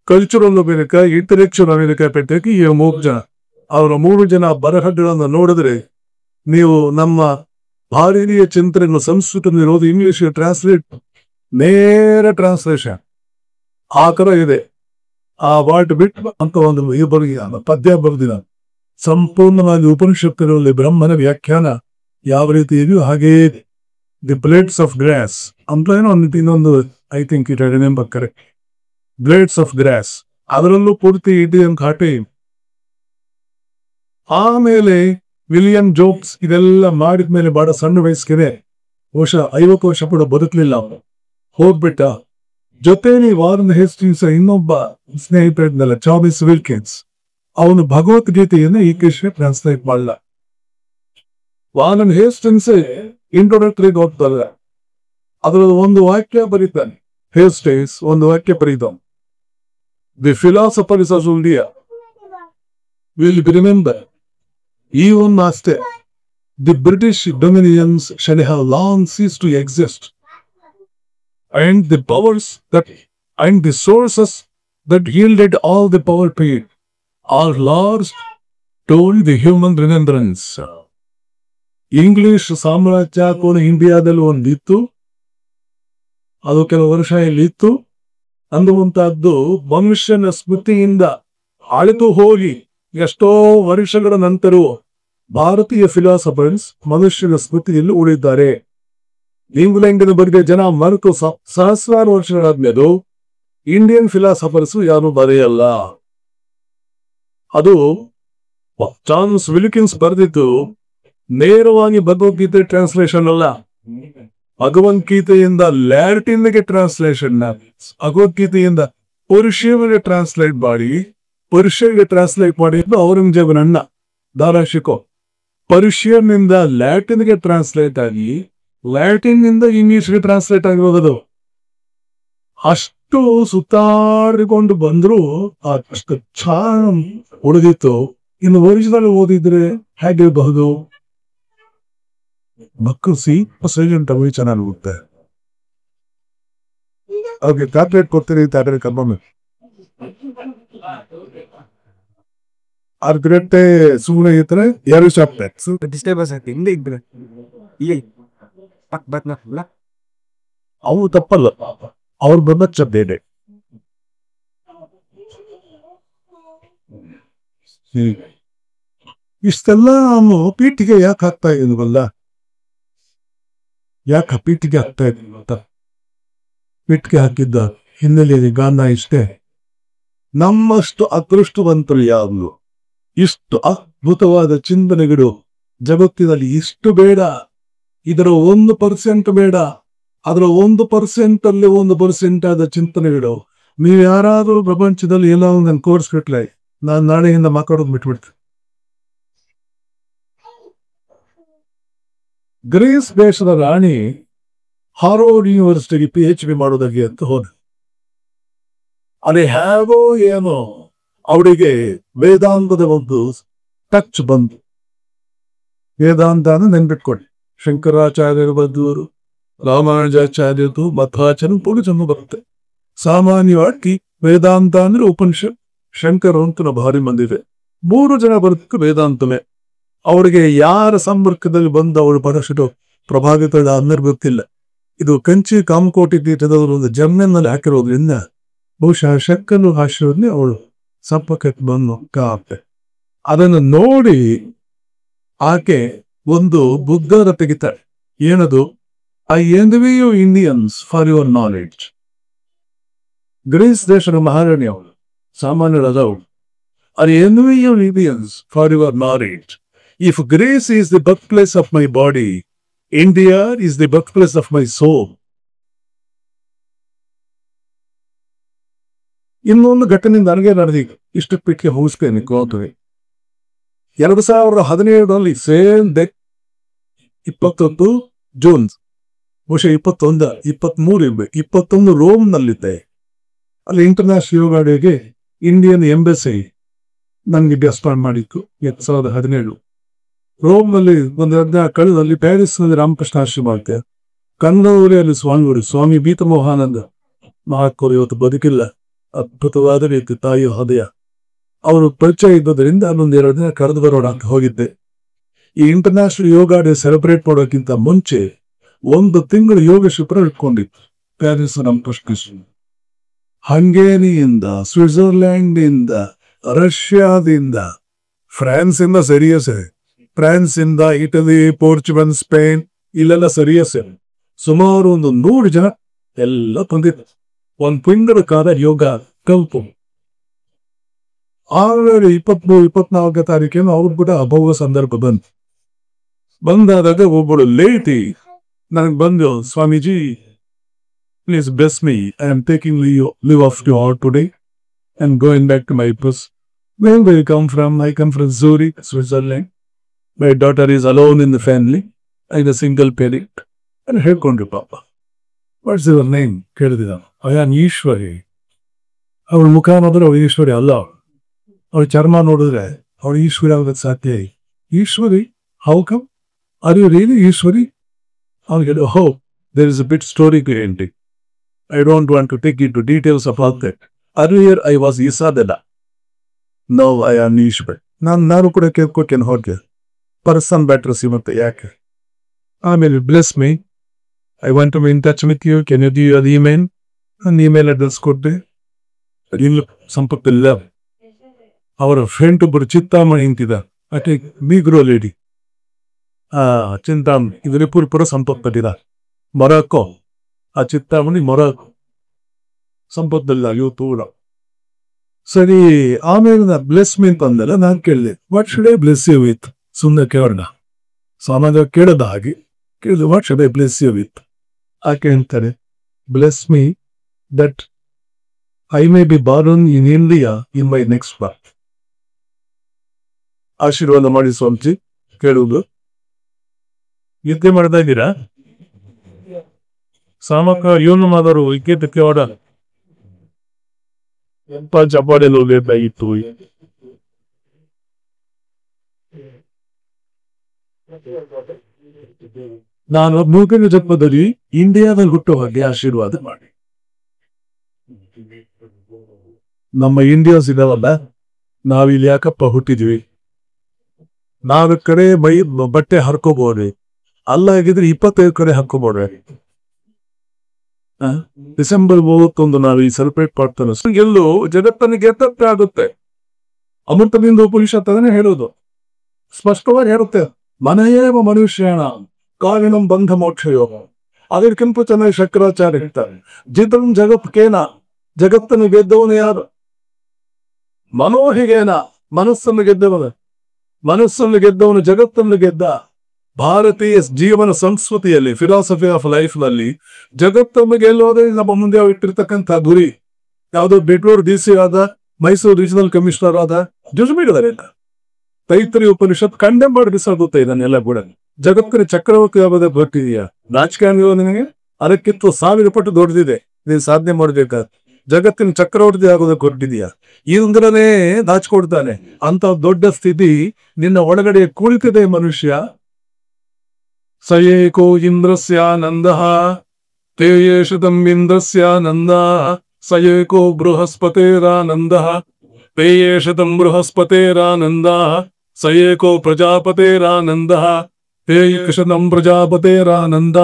ಕಲ್ಚರಲ್ ಅಮೆರಿಕಾ, ಇಂಟೆಲೆಕ್ಚುಯಲ್ ಅಮೆರಿಕಾ ಪೆಟ್ಟೆಗೆ ಈ 3 ಜನ. ಅವರ 3 ಜನ ಬರಹಗಳನ್ನು ನೋಡಿದ್ರೆ ನೀವು ನಮ್ಮ ಭಾರತೀಯ ಚಿಂತನೆಯನ್ನು ಸಂಸ್ಕೃತದಲ್ಲಿರೋದು ಇಂಗ್ಲಿಷ್ ಟ್ರಾನ್ಸ್ಲೇಟ್, ನೇರ ಟ್ರಾನ್ಸ್ಲೇಷನ್ ಆ ತರ ಇದೆ. ಆ ವಾಲ್ಟ್ ವಿಟ್ಮನ್ ಅಂತ ಒಂದು ಪದ್ಯ ಬರೆದಿನ ಸಂಪೂರ್ಣವಾಗಿ ಉಪನಿಷತ್ತಿನಲ್ಲಿ ಬ್ರಹ್ಮನ ವ್ಯಾಖ್ಯಾನ ಯಾವ ರೀತಿ ಇದೆಯೋ ಹಾಗೇ ಇದೆ. ದಿ ಬ್ಲೇಡ್ಸ್ ಆಫ್ ಗ್ರಾಸ್ ಅಂತ ಏನೋ ಇನ್ನೊಂದು, I think it remember correct, blades of grass, ಅದರಲ್ಲೂ ಪೂರ್ತಿ ಇದೆ ಅಂತ ಹಾಟೆ. ಆಮೇಲೆ ವಿಲಿಯಂ ಜೋಬ್ಸ್ ಇದೆಲ್ಲ ಮಾಡಿದ್ಮೇಲೆ ಬಹಳ ಸಣ್ಣ ವಯಸ್ಸಿಗೆ, ಬಹುಶಃ 50 ವರ್ಷ ಕೂಡ ಬದುಕಲಿಲ್ಲ, ಹೋಗ್ಬಿಟ್ಟ. ಜೊತೆಲಿ ವಾರನ್ ಹೇಸ್ಟಿಂಗ್ಸ್ ಇನ್ನೊಬ್ಬ ಸ್ನೇಹಿತ ಇದ್ನಲ್ಲ, ಚಾರ್ಲ್ಸ್ ವಿಲ್ಕಿನ್ಸ್, ಅವನು ಭಗವದ್ಗೀತೆಯನ್ನು ಈ ಕೃಷ್ಣ ಟ್ರಾನ್ಸ್ಲೇಟ್ ಮಾಡಲ್ಲ. ವಾರನ್ ಹೇಸ್ಟಿಂಗ್ಸ್ ಇಂಟ್ರೊಡಕ್ಟರಿ ಓದ್ತಲ್ಲ, ಅದರಲ್ಲಿ ಒಂದು ವಾಕ್ಯ ಬರೀತಾನೆ. ಹೇಸ್ಟಿಂಗ್ಸ್ ಒಂದು ವಾಕ್ಯ ಬರೀತಾನೆ, the philosophers of India will remember even after the British dominions shall have long ceased to exist, and the powers that and the sources that yielded all the power to it are lost to the human remembrance. English ಸಾಮ್ರಾಜ್ಯ ಕೂಡ ಇಂಡಿಯಾದಲ್ಲಿ ಒಂದಿತ್ತು, ಅದು ಕೆಲವು ವರ್ಷ ಇಲ್ಲಿತ್ತು ಅನ್ನುವಂತಹದ್ದು ಮನುಷ್ಯನ ಸ್ಮೃತಿಯಿಂದ ಅಳಿತು ಹೋಗಿ ಎಷ್ಟೋ ವರ್ಷಗಳ ನಂತರವೂ ಭಾರತೀಯ ಫಿಲಾಸಫರ್ಸ್ ಮನುಷ್ಯನ ಸ್ಮೃತಿಯಲ್ಲಿ ಉಳಿದಿದ್ದಾರೆ. ಇಂಗ್ಲೆಂಡಿನ ಬಗ್ಗೆ ಜನ ಮರೆತು ಸಹಸ್ರಾರು ವರ್ಷಗಳಾದ್ಮೇಲೆ ಇಂಡಿಯನ್ ಫಿಲಾಸಫರ್ಸ್ ಯಾರು ಬರೆಯಲ್ಲ. ಅದು ಚಾರ್ಲ್ಸ್ ವಿಲ್ಕಿನ್ಸ್ ಬರೆದಿದ್ದು ನೇರವಾಗಿ ಭಗವದ್ಗೀತೆ ಟ್ರಾನ್ಸ್ಲೇಷನ್ ಅಲ್ಲ, ಭಗವದ್ಗೀತೆಯಿಂದ ಲ್ಯಾಟಿನ್ಗೆ ಟ್ರಾನ್ಸ್ಲೇಷನ್. ಭಗವದ್ಗೀತೆಯಿಂದ ಪರ್ಷಿಯನ್ಗೆ ಟ್ರಾನ್ಸ್ಲೇಟ್ ಮಾಡಿ, ಪರ್ಷಿಯನ್ಗೆ ಟ್ರಾನ್ಸ್ಲೇಟ್ ಮಾಡಿದ್ದು ಔರಂಗಜೇಬನ ಅಣ್ಣ ದಾರಾಶಿಕೋ. ಪರ್ಷಿಯನ್ ನಿಂದ ಲ್ಯಾಟಿನ್ಗೆ ಟ್ರಾನ್ಸ್ಲೇಟ್ ಆಗಿ, ಲ್ಯಾಟಿನ್ ನಿಂದ ಇಂಗ್ಲಿಷ್ಗೆ ಟ್ರಾನ್ಸ್ಲೇಟ್ ಆಗಿರೋದು. ಅಷ್ಟು ಸುತ್ತಾಡಿಕೊಂಡು ಬಂದ್ರು ಅಷ್ಟು ಚಾರ್ಮ್ ಉಳಿದಿತ್ತು. ಇನ್ನು ಒರಿಜಿನಲ್ ಓದಿದ್ರೆ ಹೇಗಿರಬಹುದು? ಮಕ್ಕಳು ಸೈಲೆಂಟ್ ಆಗಿ ಚೆನ್ನಾಗುತ್ತೆ. ಅವ್ರಿಗೆ ಟ್ಯಾಬ್ಲೆಟ್ ಕೊಡ್ತೀರಿ, ಟ್ಯಾಬ್ಲೆಟ್ ಕರ್ಮ ಅರ್ಗಟ್ಟೆ ಸುಮ್ಮನೆ ಇದ್ರೆ 2 ಚಾಪ್ಲೆಟ್ಸ್ ಡಿಸ್ಟರ್ಬೆನ್ಸ್ ಆಯ್ತು. ಹಿಂದೆ ಇದ್ರೆ ಇಲ್ಲಿ ಪಕ್ ಬತ್ನಲ್ಲ, ಅವು ತಪ್ಪಲ್ಲ, ಅವ್ರು ಬಂದ ಬೇರೆ. ಇಷ್ಟೆಲ್ಲ ಅವನು ಪೀಠಿಗೆ ಯಾಕೆ ಹಾಕ್ತಾ ಇದ್ವಲ್ಲ, ಯಾಕೆ ಪೀಠಿಗೆ ಹಾಕ್ತಾ ಇದ್ವಿ ಅಂತ ಪೀಠಿಗೆ ಹಾಕಿದ್ದ ಹಿನ್ನೆಲೆಯಲ್ಲಿ ಗಾನ ಇಷ್ಟೇ. ನಮ್ಮಷ್ಟು ಅದೃಷ್ಟವಂತರು ಯಾರು? ಇಷ್ಟು ಅದ್ಭುತವಾದ ಚಿಂತನೆಗಳು ಜಗತ್ತಿನಲ್ಲಿ ಇಷ್ಟು ಬೇಡ. ಇದರ 1% ಬೇಡ, ಅದರ 1% ಅಲ್ಲಿ 1% ಆದ ಚಿಂತನೆಗಳು. ನೀವು ಯಾರಾದ್ರೂ ಪ್ರಪಂಚದಲ್ಲಿ ಏನೋ ಒಂದು ಕೋರ್ಸ್ ಬಿಟ್ಲೆ, ನಾನು ನಾಳೆಯಿಂದ ಮಾತಾಡೋದು ಬಿಟ್ಬಿಡ್ತೀನಿ. ಗ್ರೀಸ್ ದೇಶದ ರಾಣಿ ಹಾರ್ವರ್ಡ್ ಯೂನಿವರ್ಸಿಟಿಗೆ PhD ಮಾಡೋದಾಗಿ ಅಂತ ಹೋದ. ಅದೇ ಹೇಗೋ ಏನೋ ಅವಳಿಗೆ ವೇದಾಂತದ ಒಂದು ಟಚ್ ಬಂತು. ವೇದಾಂತ ಅಂದ್ರೆ ನೆನ್ಬಿಟ್ಕೊಡಿ, ಶಂಕರಾಚಾರ್ಯರು ಬಂದವರು, ರಾಮಾನುಜಾಚಾರ್ಯರು, ಮಧ್ವಾಚಾರ್ಯ ಪೂರ್ವಜನ್ಮ ಬರುತ್ತೆ. ಸಾಮಾನ್ಯವಾಗಿ ವೇದಾಂತ ಅಂದ್ರೆ ಉಪನಿಷತ್, ಶಂಕರ ಅಂತ ಭಾರಿ ಮಂದಿದೆ. 3 ಜನ ಬರೋದಕ್ಕೆ ವೇದಾಂತವೇ. ಅವರಿಗೆ ಯಾರ ಸಂಪರ್ಕದಲ್ಲಿ ಬಂದು ಅವರು ಬಹಳಷ್ಟು ಪ್ರಭಾವಿತದ ಅನ್ನರ್ ಗೊತ್ತಿಲ್ಲ. ಇದು ಕಂಚಿ ಕಾಮಕೋಟಿ ಪೀಠದವರು ಒಂದು ಜಮ್ಮೆನಲ್ಲಿ ಹಾಕಿರೋದ್ರಿಂದ ಬಹುಶಃ ಶಕ್ಕನ್ನು ಆಶೀರ್ವದನೆ ಅವಳು ಸಂಪರ್ಕಕ್ಕೆ ಬಂದು ಕಾಪೆ. ಅದನ್ನು ನೋಡಿ ಆಕೆ ಒಂದು ಬುದ್ಧರ ತೆಗಿತಾಳೆ. ಏನದು? I envy you Indians for your knowledge. Greece ದೇಶದ ಮಹಾರಾಣಿ ಅವಳು, ಸಾಮಾನ್ಯರಾದವಳು. I envy you Indians for your knowledge. If Greece is the birth place of my body, India is the birth place of my soul. ಇನ್ನೊಂದು ಘಟನೆ ನನಗೆ ನಡೆದೀಗ ಇಷ್ಟು ಪಿಟ್ಟಿಗೆ ಹೋಗಿಸ್ತೇನೆ ಕೋತುವೆ. 2017 ಸೇಮ್ ಡೇ 21 ಜೂನ್, ಬಹುಶಃ 23 ಇರ್ಬೇಕು, 21 ರೋಮ್ ನಲ್ಲಿದ್ದೆ. ಅಲ್ಲಿ ಇಂಟರ್ನ್ಯಾಷನಲ್ ಯೋಗ ಡೇಗೆ ಇಂಡಿಯನ್ ಎಂಬಸಿ ನನಗೆ ರೆಸ್ಪಾಂಡ್ ಮಾಡಿತ್ತು 2017. ರೋಮ್ ನಲ್ಲಿ ಒಂದು ಕಳೆದಲ್ಲಿ ಪ್ಯಾರಿಸ್ ನಲ್ಲಿ ರಾಮಕೃಷ್ಣ ಆಶ್ರಮ ಮಾಡ್ತೆ. ಕನ್ನಡವರೇ ಅಲ್ಲಿ ಸ್ವಾಮಿ ಭೀತಮೋಹಾನಂದ ಮಹಾತ್ಮರು ಇವತ್ತು ಬದುಕಿಲ್ಲ. ಅದ್ಭುತವಾದ ರೀತಿ ತಾಯಿಯ ಹೃದಯ ಅವರು ಪರಿಚಯ ಇದ್ದದರಿಂದ ಅಲ್ಲೊಂದು 2 ದಿನ ಕರೆದು ಬರೋಣ ಅಂತ ಹೋಗಿದ್ದೆ. ಈ ಇಂಟರ್ನ್ಯಾಷನಲ್ ಯೋಗ ಡೇ ಸೆಲೆಬ್ರೇಟ್ ಮಾಡೋಕ್ಕಿಂತ ಮುಂಚೆ 1 ತಿಂಗಳು ಯೋಗ ಶಿಬಿರ ಇಟ್ಕೊಂಡಿತ್ತು ಪ್ಯಾರಿಸ್ ರಾಮಕೃಷ್ಣ. ಹಂಗೇರಿಯಿಂದ, ಸ್ವಿಟ್ಜರ್ಲ್ಯಾಂಡ್ ಇಂದ, ರಷ್ಯಾದಿಂದ, ಫ್ರಾನ್ಸ್ ಇಂದ ಸರಿಯಸ್, ಫ್ರಾನ್ಸ್ ಇಂದ, ಇಟಲಿ, ಪೋರ್ಚುಗಲ್, ಸ್ಪೇನ್ ಇಲ್ಲೆಲ್ಲ ಸರಿಯಸ್ ಸುಮಾರು ಒಂದು 100 ಜನ ಎಲ್ಲ ಬಂದಿತ್ತು. 1 ತಿಂಗಳ ಕಾಲ ಯೋಗ ಕಲ್ಪು. 23-24 ತಾರೀಕೇನು ಅವ್ರು ಕೂಡ ಅಭೋಗ ಸಂದರ್ಭ ಬಂದಾದಾಗ ಒಬ್ಬಳು ಲೇಟಿ ನನಗೆ ಬಂದು, Swamiji please bless me, I am taking leave of you all today and going back to my place. Where do you come from? I come from Zurich, Switzerland. My daughter is alone in the family. I am a single parent. And ಹೇಳ್ಕೊಂಡ್ರಿ ಪಾಪ. What's your name ಕೇಳಿದ. I am Eshwari. ಅವಳ ಮುಖ ನೋಡಿದ್ರೆ ಅವಳು ಈಶ್ವರಿ ಅಲ್ಲ. ಅವಳ ಚರ್ಮ ನೋಡಿದ್ರೆ ಅವಳು ಈಶ್ವರಿ ಆಗೋದಕ್ಕೆ ಸಾಧ್ಯ. Ishwari, how come? Are you really Ishwari? ಅವನಿಗೆ ಹೋ, there is a bit story to empty. I don't want to take into details about that. Earlier I was ಈಸಾದೆಲ್ಲ. No, I am Ishwari. ನಾನು ಕೂಡ ಕೇಳ್ಕೊಟ್ಟೇನೆ ಹೊರಗೆ ಪರ್ಸನ್ ಬ್ಯಾಟ್ರಸ್ ಇವತ್ತು ಯಾಕೆ. ಆಮೇಲೆ bless me, I want to be in touch with you, can you give your email? ನನ್ನ ಇಮೇಲ್ ಅಡ್ರೆಸ್ ಕೊಟ್ಟೆ. ಇಲ್ಲ ಸಂಪರ್ಕವಿಲ್ಲ. ಅವರ ಫ್ರೆಂಡ್ ಒಬ್ಬರು ಚಿಂತಾಮಣಿ ಇಂತಿದ, ಅಟೆ ಬೀಗ್ರೋ ಲೇಡಿ, ಚಿಂತಾಮಣಿ ಇವರಿಬ್ಬರು ಪುರ ಸಂಪರ್ಕದಿಲ್ಲ. ಮೊರಾಕೋ, ಆ ಚಿಂತಾಮಣಿ ಮೊರಾಕೋ ಸಂಪರ್ಕದಲ್ಲ ಇವತ್ತು ಊರ. ಸರಿ, ಆಮೇಲೆ ನಾ ಬ್ಲೆಸ್ ಮೀ ಅಂತ ಅಂದಲ್ಲ, ನಾನು ಕೇಳಿದೆ what should I bless you with? ಸುಮ್ಮನೆ ಕೇಳೋಣ, ಸಾಮಾನ್ಯ ಕೇಳದ ಹಾಗೆ ಕೇಳಿದೆ, what should I bless you with? ಆಕೆ ಹೇಳ್ತಾರೆ, bless me that I may be born in India in my next birth. ಆಶೀರ್ವಾದ ಮಾಡಿ ಸ್ವಾಮೀಜಿ. ಕೇಳುವುದು ಯುದ್ಧ ಮಾಡ್ತಾ ಇದ್ದೀರಾ? ಸಾಮಕ ಇವನು ಮಾದರು ಇಕ್ಕೇತಕ್ಕೆ ಹೊಡ ಎಂಪ ಚಪಾಡೆಲ್ಲ ಬೇಕಾಗಿತ್ತು. ನಾನು 3ನೇ ಜನ್ಮದಲ್ಲಿ ಇಂಡಿಯಾದಲ್ಲಿ ಹುಟ್ಟೋ ಹಾಗೆ ಆಶೀರ್ವಾದ ಮಾಡಿ. ನಮ್ಮ ಇಂಡಿಯಾಸ್ ಇದಾವಲ್ಲ, ನಾವಿಲ್ಲಿ ಯಾಕಪ್ಪ ಹುಟ್ಟಿದ್ವಿ? 4 ಕಡೆ ಬಟ್ಟೆ ಹರ್ಕೋಬೋದ್ರಿ, ಅಲ್ಲ ಆಗಿದ್ರೆ 25 ಕಡೆ ಹಾಕೋಬೋಡ್ರಿ. ಡಿಸೆಂಬರ್ 31 ನಾವು ಈ ಸೆಲೆಬ್ರೇಟ್ ಮಾಡ್ತಾನೆ. ಎಲ್ಲೂ ಜಗತ್ತನ್ನು ಗೆದ್ದತ್ತೆ ಆಗುತ್ತೆ. ಅಮೃತದಿಂದ ಉಪನಿಷತ್ ಅದನ್ನೇ ಹೇಳೋದು, ಸ್ಪಷ್ಟವಾಗಿ ಹೇಳುತ್ತೆ, ಮನೆಯೇವ ಮನುಷ್ಯಣ ಕಾವಿನಂ ಬಂಧ ಮೋಕ್ಷಯೋಗ. ಅದಕ್ಕಿಂತ ಚೆನ್ನಾಗಿ ಶಂಕರಾಚಾರ್ಯ ಹೇಳ್ತಾರೆ, ಜಿತಂ ಜಗತ್ಕೇನ, ಜಗತ್ತನ್ನು ಗೆದ್ದವನು ಯಾರು? ಮನೋಹಿಗೇನ, ಮನಸ್ಸನ್ನು ಗೆದ್ದವನು. ಮನಸ್ಸನ್ನು ಗೆದ್ದವನು ಜಗತ್ತನ್ನು ಗೆದ್ದ. ಭಾರತೀಯ ಜೀವನ ಸಂಸ್ಕೃತಿಯಲ್ಲಿ, ಫಿಲಾಸಫಿ ಆಫ್ ಲೈಫ್ ನಲ್ಲಿ ಜಗತ್ತನ್ನು ಗೆಲ್ಲೋದೇ ನಮ್ಮ ಮುಂದೆ ಇಟ್ಟಿರ್ತಕ್ಕಂಥ ಗುರಿ. ಯಾವುದೋ ಬೆಂಗಳೂರು DC ಆದ, ಮೈಸೂರು ರೀಜನಲ್ ಕಮಿಷನರ್ ಆದ ಜುಜುಬಿಡಿದಾರೆ. ತೈತ್ರಿ ಉಪನಿಷತ್ ಕಂಡೆಮ್ ಮಾಡಿ ಬಿಸಾಗುತ್ತೆ ಇದನ್ನೆಲ್ಲ ಕೂಡ. ಜಗತ್ತಿನ ಚಕ್ರವರ್ತಿ ಆಗೋದೇ ಬರ್ತಿದೆಯಾ? ರಾಜಕಾರಣ ನಿನಗೆ ಅದಕ್ಕಿಂತ 1000 ಪಟ್ಟು ದೊಡ್ಡದಿದೆ, ನೀನು ಸಾಧನೆ ಮಾಡ್ಬೇಕಾದ. ಜಗತ್ತಿನ ಚಕ್ರವರ್ತಿ ಆಗೋದಕ್ಕೆ ಹೊರಟಿದೀಯಾ? ಇಂದ್ರನೇ ದಾಚ್ಕೊಡ್ತಾನೆ. ಅಂತ ದೊಡ್ಡ ಸ್ಥಿತಿ ನಿನ್ನ ಒಳಗಡೆ ಕುಳಿತಿದೆ ಮನುಷ್ಯ. ಸಯೇಕೋ ಇಂದ್ರಸ್ಯಾನಂದ ತೇಯೇಷತಂ ಇಂದ್ರಸ್ಯಾನಂದ ಸಯೇಕೋ ಬೃಹಸ್ಪತೇರಾನಂದ ತೇಯೇಷತಂ ಬೃಹಸ್ಪತೇರಾನಂದ ಸ ಏಕೋ ಪ್ರಜಾಪತೇರಾನಂದ ಹೇ ಕೃಷ್ಣಂ ಪ್ರಜಾಪತೇರಾನಂದ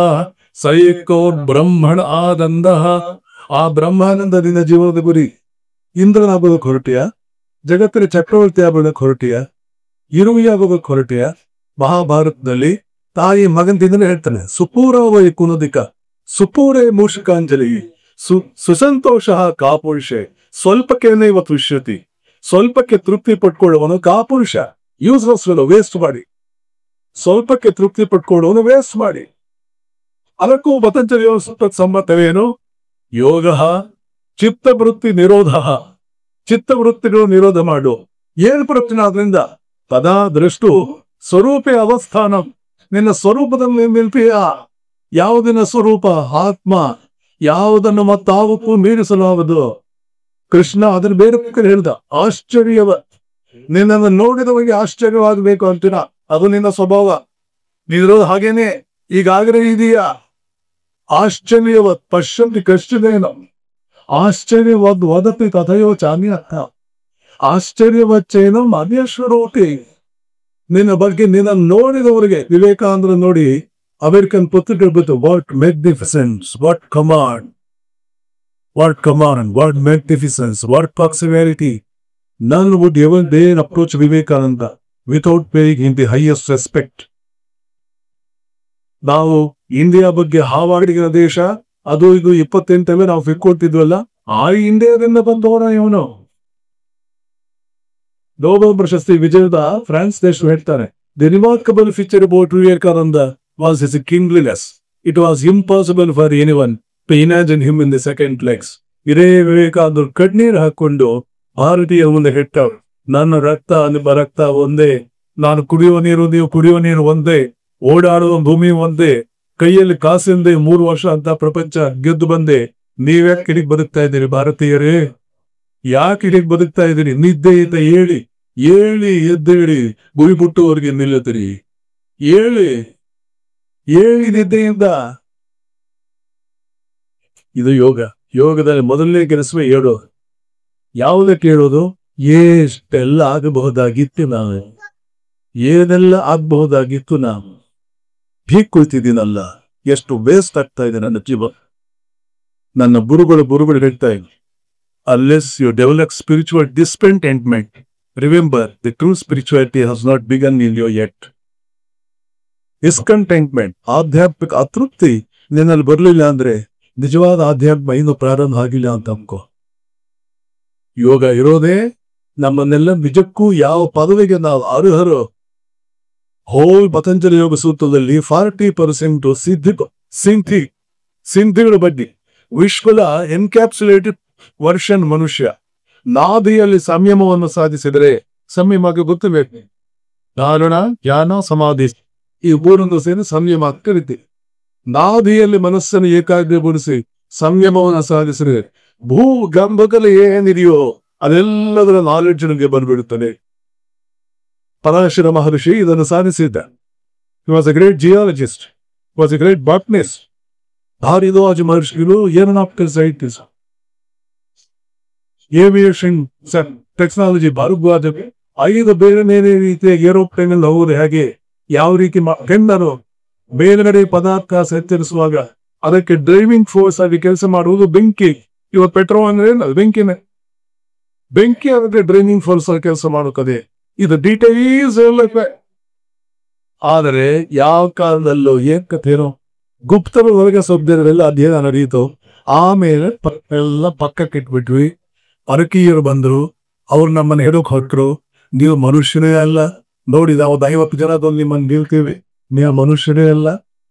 ಸ ಏಕೋ ಬ್ರಹ್ಮಣ ಆನಂದ. ಆ ಬ್ರಹ್ಮಾನಂದದಿಂದ ಜೀವನದ ಗುರಿ. ಇಂದ್ರನಾಗೋದಕ್ಕೆ ಹೊರಟಿಯ, ಜಗತ್ತಿನ ಚಕ್ರವರ್ತಿ ಆಗೋದಕ್ಕೆ ಹೊರಟಿಯ, ಇರುವಿ ಆಗೋದಕ್ಕೆ ಹೊರಟಿಯ. ಮಹಾಭಾರತದಲ್ಲಿ ತಾಯಿ ಮಗಂತಿಂದಲೇ ಹೇಳ್ತಾನೆ, ಸುಪೂರ ವೈ ಕುನದಿಕ ಸುಪೂರೇ ಮೂಷಿಕಾಂಜಲಿ ಸುಸಂತೋಷ ಕಾಪುರುಷೆ ಸ್ವಲ್ಪಕ್ಕೇನೈವ ತುಷ್ಯತಿ. ಸ್ವಲ್ಪಕ್ಕೆ ತೃಪ್ತಿ ಪಟ್ಕೊಳ್ಳುವನು ಕಾಪುರುಷ. ಯೂಸ್ಲೆಸ್ ವೇಸ್ಟ್ ಮಾಡಿ. ಸ್ವಲ್ಪಕ್ಕೆ ತೃಪ್ತಿ ಪಟ್ಕೊಳ್ಳುವನು ವೇಸ್ಟ್ ಮಾಡಿ. ಅದಕ್ಕೂ ಪತಂಜಲಿಯ ಸಮ್ಮತವೇನು? ಯೋಗ ಚಿತ್ತವೃತ್ತಿ ನಿರೋಧ. ಚಿತ್ತವೃತ್ತಿಗಳು ನಿರೋಧ ಮಾಡು. ಏನು ಪ್ರಯೋಜನ ಆದ್ರಿಂದ? ತದಾ ದೃಷ್ಟು ಸ್ವರೂಪೇ ಅವಸ್ಥಾನ. ನಿನ್ನ ಸ್ವರೂಪದಲ್ಲಿ ನಿಲ್ಪೀಯ. ಯಾವುದಿನ ಸ್ವರೂಪ? ಆತ್ಮ. ಯಾವುದನ್ನು ಮತ್ತಾವಕ್ಕೂ ಮೀರಿಸಲಾಗದು. ಕೃಷ್ಣ ಅದನ್ನು ಬೇರೆ ಹೇಳ್ದ. ಆಶ್ಚರ್ಯವ. ನಿನ್ನನ್ನು ನೋಡಿದವರಿಗೆ ಆಶ್ಚರ್ಯವಾಗಬೇಕು ಅಂತೀನ, ಅದು ನಿನ್ನ ಸ್ವಭಾವ. ನೀನಿರೋದು ಹಾಗೇನೆ, ಈಗಾಗಲೇ ಇದೆಯಾ? ಆಶ್ಚರ್ಯವತ್ ಪಶ್ಯಂತಿ ಕಶ್ಚಿದೇನ. ಆಶ್ಚರ್ಯವಾದ್ ವದತಿ ತಥಯೋ ಚಾನ್ಯ. ಆಶ್ಚರ್ಯವಚ್ಚೇನ ಅನ್ಯಶ್ವರೋಟಿ. ನಿನ್ನ ಬಗ್ಗೆ ನಿನ್ನ ನೋಡಿದವರಿಗೆ, ವಿವೇಕಾನಂದ್ರ ನೋಡಿ ಅಮೆರಿಕನ್ ಪತ್ರಿಕೆ ಬಿಟ್ಟು, what magnificence, what command, what magnificence, what passivity. None would ever dare approach Vivekananda without paying him the highest respect. ನಾವು ಇಂಡಿಯಾ ಬಗ್ಗೆ ಹಾವಾಡಿಗಿನ ದೇಶ, ಅದು ಇದು 28 ನಾವು ಬಿಟ್ಕೊಳ್ತಿದ್ವಲ್ಲ, ಆ ಇಂಡಿಯಾದಿಂದ ಬಂದವರ ಇವನು. ನೋಬೆಲ್ ಪ್ರಶಸ್ತಿ ವಿಜೇತ ಫ್ರಾನ್ಸ್ ದೇಶ ಹೇಳ್ತಾರೆ, the remarkable feature about Vivekananda was his kingliness. It was impossible for anyone to imagine him in the second legs. ಇದೇ ವಿವೇಕಾನಂದರು ಕಣ್ಣೀರು ಹಾಕೊಂಡು ಭಾರತೀಯ ಮುಂದೆ ಹೇಳ್ತಾವ್, ನನ್ನ ರಕ್ತ ನಿಮ್ಮ ರಕ್ತ ಒಂದೇ, ನಾನು ಕುಡಿಯುವ ನೀರು ನೀವು ಕುಡಿಯುವ ನೀರು ಒಂದೇ, ಓಡಾಡುವ ಭೂಮಿ ಒಂದೇ, ಕೈಯಲ್ಲಿ ಕಾಸಿಂದೆ 3 ವರ್ಷ ಅಂತ ಪ್ರಪಂಚ ಗೆದ್ದು ಬಂದೆ. ನೀವ್ಯಾಕೆ ಇಲ್ಲಿಗೆ ಬದುಕ್ತಾ ಇದ್ದೀರಿ ಭಾರತೀಯರೇ? ಯಾಕೆ ಇಲ್ಲಿಗೆ ಬದುಕ್ತಾ ಇದ್ದೀರಿ? ನಿದ್ದೆಯಿಂದ ಹೇಳಿ ಹೇಳಿ ಎದ್ದೇಳಿ, ಗುರಿ ಬಿಟ್ಟುವರೆಗೆ ನಿಲ್ಲುತ್ತೀರಿ. ಹೇಳಿ ನಿದ್ದೆಯಿಂದ. ಇದು ಯೋಗ. ಯೋಗದಲ್ಲಿ ಮೊದಲನೇ ಕೆಲಸವೇ ಹೇಳೋದು. ಯಾವುದಕ್ಕೆ ಹೇಳೋದು? ಎಷ್ಟೆಲ್ಲ ಆಗಬಹುದಾಗಿತ್ತು ನಾವು, ಏನೆಲ್ಲ ಆಗಬಹುದಾಗಿತ್ತು ನಾವು. ಭೀಕ್ ಕುಳಿತಿದ್ದೀನಲ್ಲ, ಎಷ್ಟು ವೇಸ್ಟ್ ಆಗ್ತಾ ಇದೆ ನನ್ನ ಜೀವ. ನನ್ನ ಗುರುಗಳು ಹೇಳ್ತಾ ಇದ್ರು, unless you develop spiritual discontentment, remember the true spirituality has not begun in you yet. Discontentment, ಆಧ್ಯಾತ್ಮಿಕ ಅತೃಪ್ತಿ ನಿನ್ನಲ್ಲಿ ಬರಲಿಲ್ಲ ಅಂದ್ರೆ ನಿಜವಾದ ಆಧ್ಯಾತ್ಮ ಇನ್ನೂ ಪ್ರಾರಂಭ ಆಗಿಲ್ಲ ಅಂತ ಅನ್ಕೋ. ಯೋಗ ಇರೋದೇ ನಮ್ಮನ್ನೆಲ್ಲ ನಿಜಕ್ಕೂ ಯಾವ ಪದವಿಗೆ ನಾವು ಅರ್ಹರು. ಹೋಲ್ ಪತಂಜಲಿ ಯೋಗ ಸೂತ್ರದಲ್ಲಿ 40% ಸಿದ್ಧಿಗಳ ಬಗ್ಗೆ. ವಿಶ್ವದ ಎನ್ಕ್ಯಾಪ್ಸುಲೇಟೆಡ್ ವರ್ಷನ್ ಮನುಷ್ಯ. ನಾಭಿಯಲ್ಲಿ ಸಂಯಮವನ್ನು ಸಾಧಿಸಿದರೆ, ಸಂಯಮಕ್ಕೆ ಗೊತ್ತಬೇಕು, ಧಾರಣ, ಜ್ಞಾನ, ಸಮಾಧಿ, ಈ 3 ಸೇರಿ ಸಂಯಮ ಕರಿತೀವಿ. ನಾಭಿಯಲ್ಲಿ ಮನಸ್ಸನ್ನು ಏಕಾಗ್ರಗೊಳಿಸಿ ಸಂಯಮವನ್ನು ಸಾಧಿಸಿದರೆ ಭೂ ಗಂಭಕಲ್ಲಿ ಏನಿದೆಯೋ ಅದೆಲ್ಲದರ ನಾಲೆಡ್ಜ್ ನನಗೆ ಬಂದ್ಬಿಡುತ್ತದೆ. ಪರಾಶರ ಮಹರ್ಷಿ ಇದನ್ನು ಸಾಧಿಸಿದ್ದ. He was a great geologist, was a great botanist. Bharadwaj ಮಹರ್ಷಿಗಳು aeronautical scientist, aviation technology. Bharadwaj 5 ಬೇರೆ ಬೇರೆ ರೀತಿಯ ಏರೋಪ್ಲೇನ್ ಅಲ್ಲಿ ಹೋಗುವುದು ಹೇಗೆ, ಯಾವ ರೀತಿ ಕೆಂಡರು ಮೇಲ್ಗಡೆ ಪದಾರ್ಥ ಸಂಚರಿಸುವಾಗ ಅದಕ್ಕೆ ಡ್ರೈವಿಂಗ್ ಫೋರ್ಸ್ ಆಗಿ ಕೆಲಸ ಮಾಡುವುದು ಬೆಂಕಿ. ಇವತ್ತು ಪೆಟ್ರೋಲ್ ಅಂದ್ರೆ ಬೆಂಕಿನೇ. ಬೆಂಕಿ ಅದಕ್ಕೆ ಡ್ರೈವಿಂಗ್ ಫೋರ್ಸ್ ಆಗಿ ಕೆಲಸ ಮಾಡುತ್ತದೆ. ಇದು ಡೀಟೇಲ್ಸ್ ಎಲ್ಲ. ಆದರೆ ಯಾವ ಕಾಲದಲ್ಲೂ ಏನ್ ಕಥೆನೋ, ಗುಪ್ತರ ಹೊರಗೆ ಸೊಬ್ದಿರಲಿಲ್ಲ, ಅಧ್ಯಯನ ನಡೆಯಿತು. ಆಮೇಲೆ ಎಲ್ಲ ಪಕ್ಕಕ್ಕೆ ಇಟ್ಬಿಟ್ವಿ. ಪರಕೀಯರು ಬಂದ್ರು, ಅವ್ರು ನಮ್ಮನ್ನ ಹೇಳೋಕ್ ಹೊರಟ್ರು, ನೀವು ಮನುಷ್ಯನೇ ಅಲ್ಲ, ನೋಡಿ ನಾವು 50 ಜನದಲ್ಲಿ ನಿಮ್ಮನ್ನು ನಿಲ್ತೀವಿ, ನೀವು ಮನುಷ್ಯರೇ ಅಲ್ಲ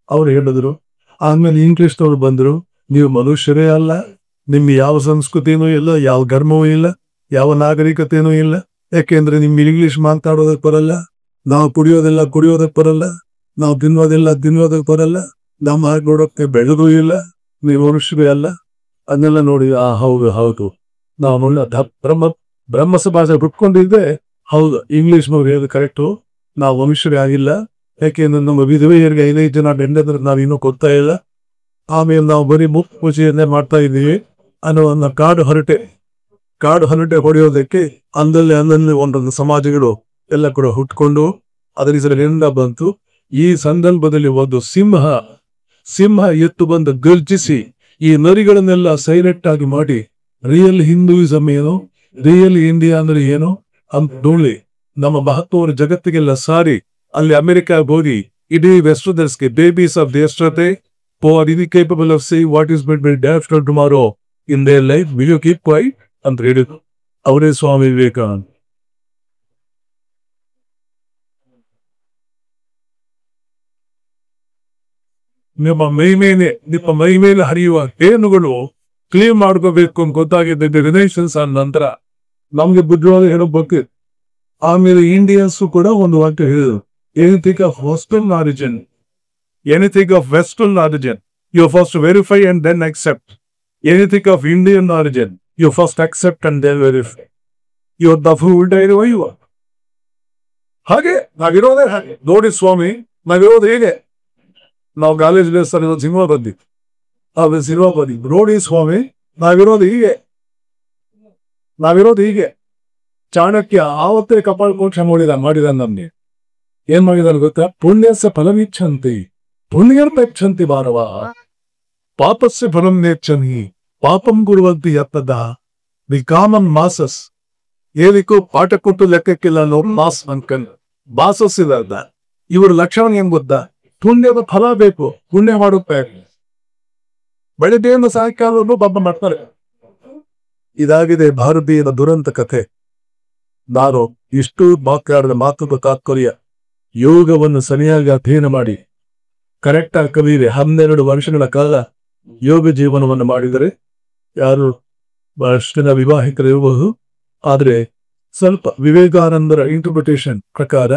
ಅವ್ರು ಹೇಳಿದ್ರು. ಆಮೇಲೆ ಇಂಗ್ಲಿಷ್ನವ್ರು ಬಂದ್ರು, ನೀವು ಮನುಷ್ಯರೇ ಅಲ್ಲ, ನಿಮ್ಗೆ ಯಾವ ಸಂಸ್ಕೃತಿನೂ ಇಲ್ಲ, ಯಾವ ಧರ್ಮವೂ ಇಲ್ಲ, ಯಾವ ನಾಗರಿಕತೆನೂ ಇಲ್ಲ. ಯಾಕೆಂದ್ರೆ ನಿಮ್ಗೆ ಇಂಗ್ಲಿಷ್ ಮಾತಾಡೋದಕ್ಕೆ ಬರಲ್ಲ, ನಾವು ಕುಡಿಯೋದಕ್ಕೆ ಬರಲ್ಲ, ನಾವು ತಿನ್ನೋದಕ್ಕೆ ಬರಲ್ಲ, ನಮ್ಮ ಹಾಗೆ ನೋಡೋಕ್ಕೆ ಬೆಳೆದೂ ಇಲ್ಲ, ನೀವು ಮನುಷ್ಯರೇ ಅಲ್ಲ. ಅದನ್ನೆಲ್ಲ ನೋಡಿ ಹೌದು ನಾವು ಬ್ರಹ್ಮ ಸಮಾಜ ಬಿಟ್ಕೊಂಡಿದ್ದೆ. ಹೌದು, ಇಂಗ್ಲಿಷ್ನವ್ರು ಹೇಳೋದು ಕರೆಕ್ಟು, ನಾವು ಮನುಷ್ಯರೇ ಆಗಿಲ್ಲ. ಯಾಕೆಂದ್ರೆ ನಮ್ಮ ವಿಧವೆಯರಿಗೆ 5 ಜನ ಹೆಂಡದ್ರೆ ನಾವು ಇನ್ನೂ ಕೊಡ್ತಾ ಇಲ್ಲ. ಆಮೇಲೆ ನಾವು ಬರೀ ಮುಖ ಪೂಜೆಯನ್ನೇ ಮಾಡ್ತಾ ಇದ್ದೀವಿ ಅನ್ನೋ ಒಂದು ಕಾಡು ಹರಟೆ ಹೊಡೆಯೋದಕ್ಕೆ ಅಂದಲ್ಲಿ ಒಂದೊಂದು ಸಮಾಜಗಳು ಎಲ್ಲ ಕೂಡ ಹುಟ್ಕೊಂಡು ಅದರಿಂದ ಬಂತು. ಈ ಸಂದರ್ಭದಲ್ಲಿ ಒಂದು ಸಿಂಹ ಎತ್ತು ಬಂದು ಗರ್ಜಿಸಿ ಈ ನರಿಗಳನ್ನೆಲ್ಲ ಸೈಲೆಂಟ್ ಆಗಿ ಮಾಡಿ ರಿಯಲ್ ಹಿಂದೂಯಿಸಮ್ ಏನು, ರಿಯಲ್ ಇಂಡಿಯಾ ಅಂದ್ರೆ ಏನು ಅಂತ ನೋಡಿ ನಮ್ಮ ಮಹತ್ವವನ್ನು ಜಗತ್ತಿಗೆಲ್ಲ ಸಾರಿ ಅಲ್ಲಿ ಅಮೆರಿಕ ಹೋಗಿ ಇಡೀ ವೆಸ್ಟರ್ನರ್ಸ್ಗೆ ಬೇಬೀಸ್ ಆಫ್ ದೇಶತೆ for is capable of say what is bit bill ಡ್ಯಾಫ್ tomorrow in their life will you keep quiet ಅಂತ ಹೇಳಿದ್ರು. ಅವರೇ ಸ್ವಾಮಿ ವಿವೇಕಾನಂದ. ನಿಮ್ಮ ಮೈ ಮೇಲೆ ಹರಿಯುವ ಏನುಗಳು ಕ್ಲೀನ್ ಮಾಡ್ಕೋಬೇಕು ಅಂತ ಗೊತ್ತಾಗಿದ್ದ ರಿಲೇಷನ್ಸ್ ಆದ ನಂತರ ನಮ್ಗೆ ಬುದ್ಧಿವಾದ ಹೇಳೋ ಬಗ್ಗೆ. ಆಮೇಲೆ ಇಂಡಿಯನ್ಸ್ ಕೂಡ ಒಂದು ವಾಕ್ಯ ಹೇಳಿದ್ರು, anything of western origin, anything of western origin you first verify and then accept, anything of Indian origin you first accept and then verify. ಇವತ್ತು ಉಲ್ಟಾ ಇರುವ ಇವ ಹಾಗೆ ನಾವಿರೋದೇ ಹಾಗೆ ನೋಡಿ ಸ್ವಾಮಿ. ನಾವಿರೋದು ಹೇಗೆ, ನಾವು ಕಾಲೇಜ್ ಸಿನಿಮಾ ಬಂದಿ ನೋಡಿ ಸ್ವಾಮಿ, ನಾವಿರೋದು ಹೀಗೆ. ಚಾಣಕ್ಯ ಆವತ್ತೇ ಕಪಾಳ ಮೋಕ್ಷ ಮಾಡಿದ ನಮ್ಗೆ ಏನ್ ಮಾಡಿದಾನೆ ಗೊತ್ತಾ? ಪುಣ್ಯಸ್ಯ ಫಲಮಿಚ್ಛಂತಿ ಪುಣ್ಯರ್ಥಂತಿ ಮಾನವ ಪಾಪಸ್ಯ ಫಲಂ ನೇಚ್ಛನಿ ಪಾಪಂ ಕುರುವಂತಿ ಯತ್ತದ ದಿ ಕಾಮನ್ ಮಾಸಸ್. ಏನಿಕ್ಕೂ ಪಾಠ ಕೊಟ್ಟು ಲೆಕ್ಕಕ್ಕಿಲ್ಲ ಅನ್ನೋ ಮಾಸ್ ಅನ್ಕಂಡ್ ಮಾಸಸ್ ಇದ. ಇವ್ರ ಲಕ್ಷಣ ಏನ್ ಗೊತ್ತಾ? ಪುಣ್ಯದ ಫಲ ಬೇಕು, ಪುಣ್ಯ ಮಾಡುತ್ತಾರೆ. ಬೆಳಗ್ಗೆಯಿಂದ ಸಾಯಂಕಾಲ ಪಾಪ ಮಾಡ್ತಾರೆ. ಇದಾಗಿದೆ ಭಾರತೀಯದ ದುರಂತ ಕಥೆ. ನಾನು ಇಷ್ಟು ಮಾತಾಡಿದ ಮಾತುಕ ತಾತ್ಪರ್ಯ, ಯೋಗವನ್ನು ಸರಿಯಾಗಿ ಅಧ್ಯಯನ ಮಾಡಿ ಕರೆಕ್ಟ್ ಆಗಿ ಕಲಿಯಿರಿ. 12 ವರ್ಷಗಳ ಕಾಲ ಯೋಗ ಜೀವನವನ್ನು ಮಾಡಿದರೆ ಯಾರು ಬಹಳಷ್ಟು ಜನ ವಿವಾಹಿತರಿರಬಹುದು. ಆದ್ರೆ ಸ್ವಲ್ಪ ವಿವೇಕಾನಂದರ ಇಂಟರ್ಪ್ರಿಟೇಷನ್ ಪ್ರಕಾರ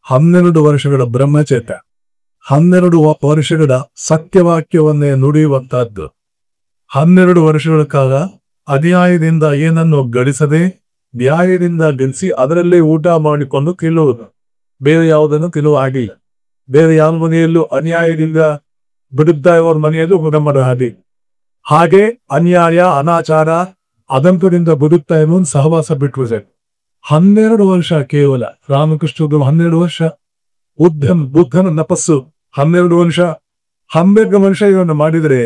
12 ವರ್ಷಗಳ ಬ್ರಹ್ಮಚರ್ಯ, 12 ವರ್ಷಗಳ ಸತ್ಯವಾಕ್ಯವನ್ನೇ ನುಡಿಯುವಂತಹದ್ದು, 12 ವರ್ಷಗಳ ಕಾಲ ಅನ್ಯಾಯದಿಂದ ಏನನ್ನು ಗಳಿಸದೆ ನ್ಯಾಯದಿಂದ ಗಳಿಸಿ ಅದರಲ್ಲೇ ಊಟ ಮಾಡಿಕೊಂಡು ತಿನ್ನುವುದು, ಬೇರೆ ಯಾವುದನ್ನು ತಿನ್ನುವ ಆಗಿಲ್ಲ. ಬೇರೆ ಯಾವ ಮನೆಯಲ್ಲೂ ಅನ್ಯಾಯದಿಂದ ಬಿಡುತ್ತಾ ಇರೋರ ಮನೆಯಲ್ಲೂ ನಮ್ಮ ಹಾಗೆ ಅನ್ಯಾಯ ಅನಾಚಾರ ಅದಂತರಿಂದ ಬಿಡುತ್ತಾ ಇರೋ ಸಹವಾಸ ಬಿಟ್ಟು 12 ವರ್ಷ ಕೇವಲ ರಾಮಕೃಷ್ಣರು 12 ವರ್ಷ, ಬುದ್ಧನ ತಪಸ್ಸು 12 ವರ್ಷ, 12 ವರ್ಷ ಇವನ್ನ ಮಾಡಿದರೆ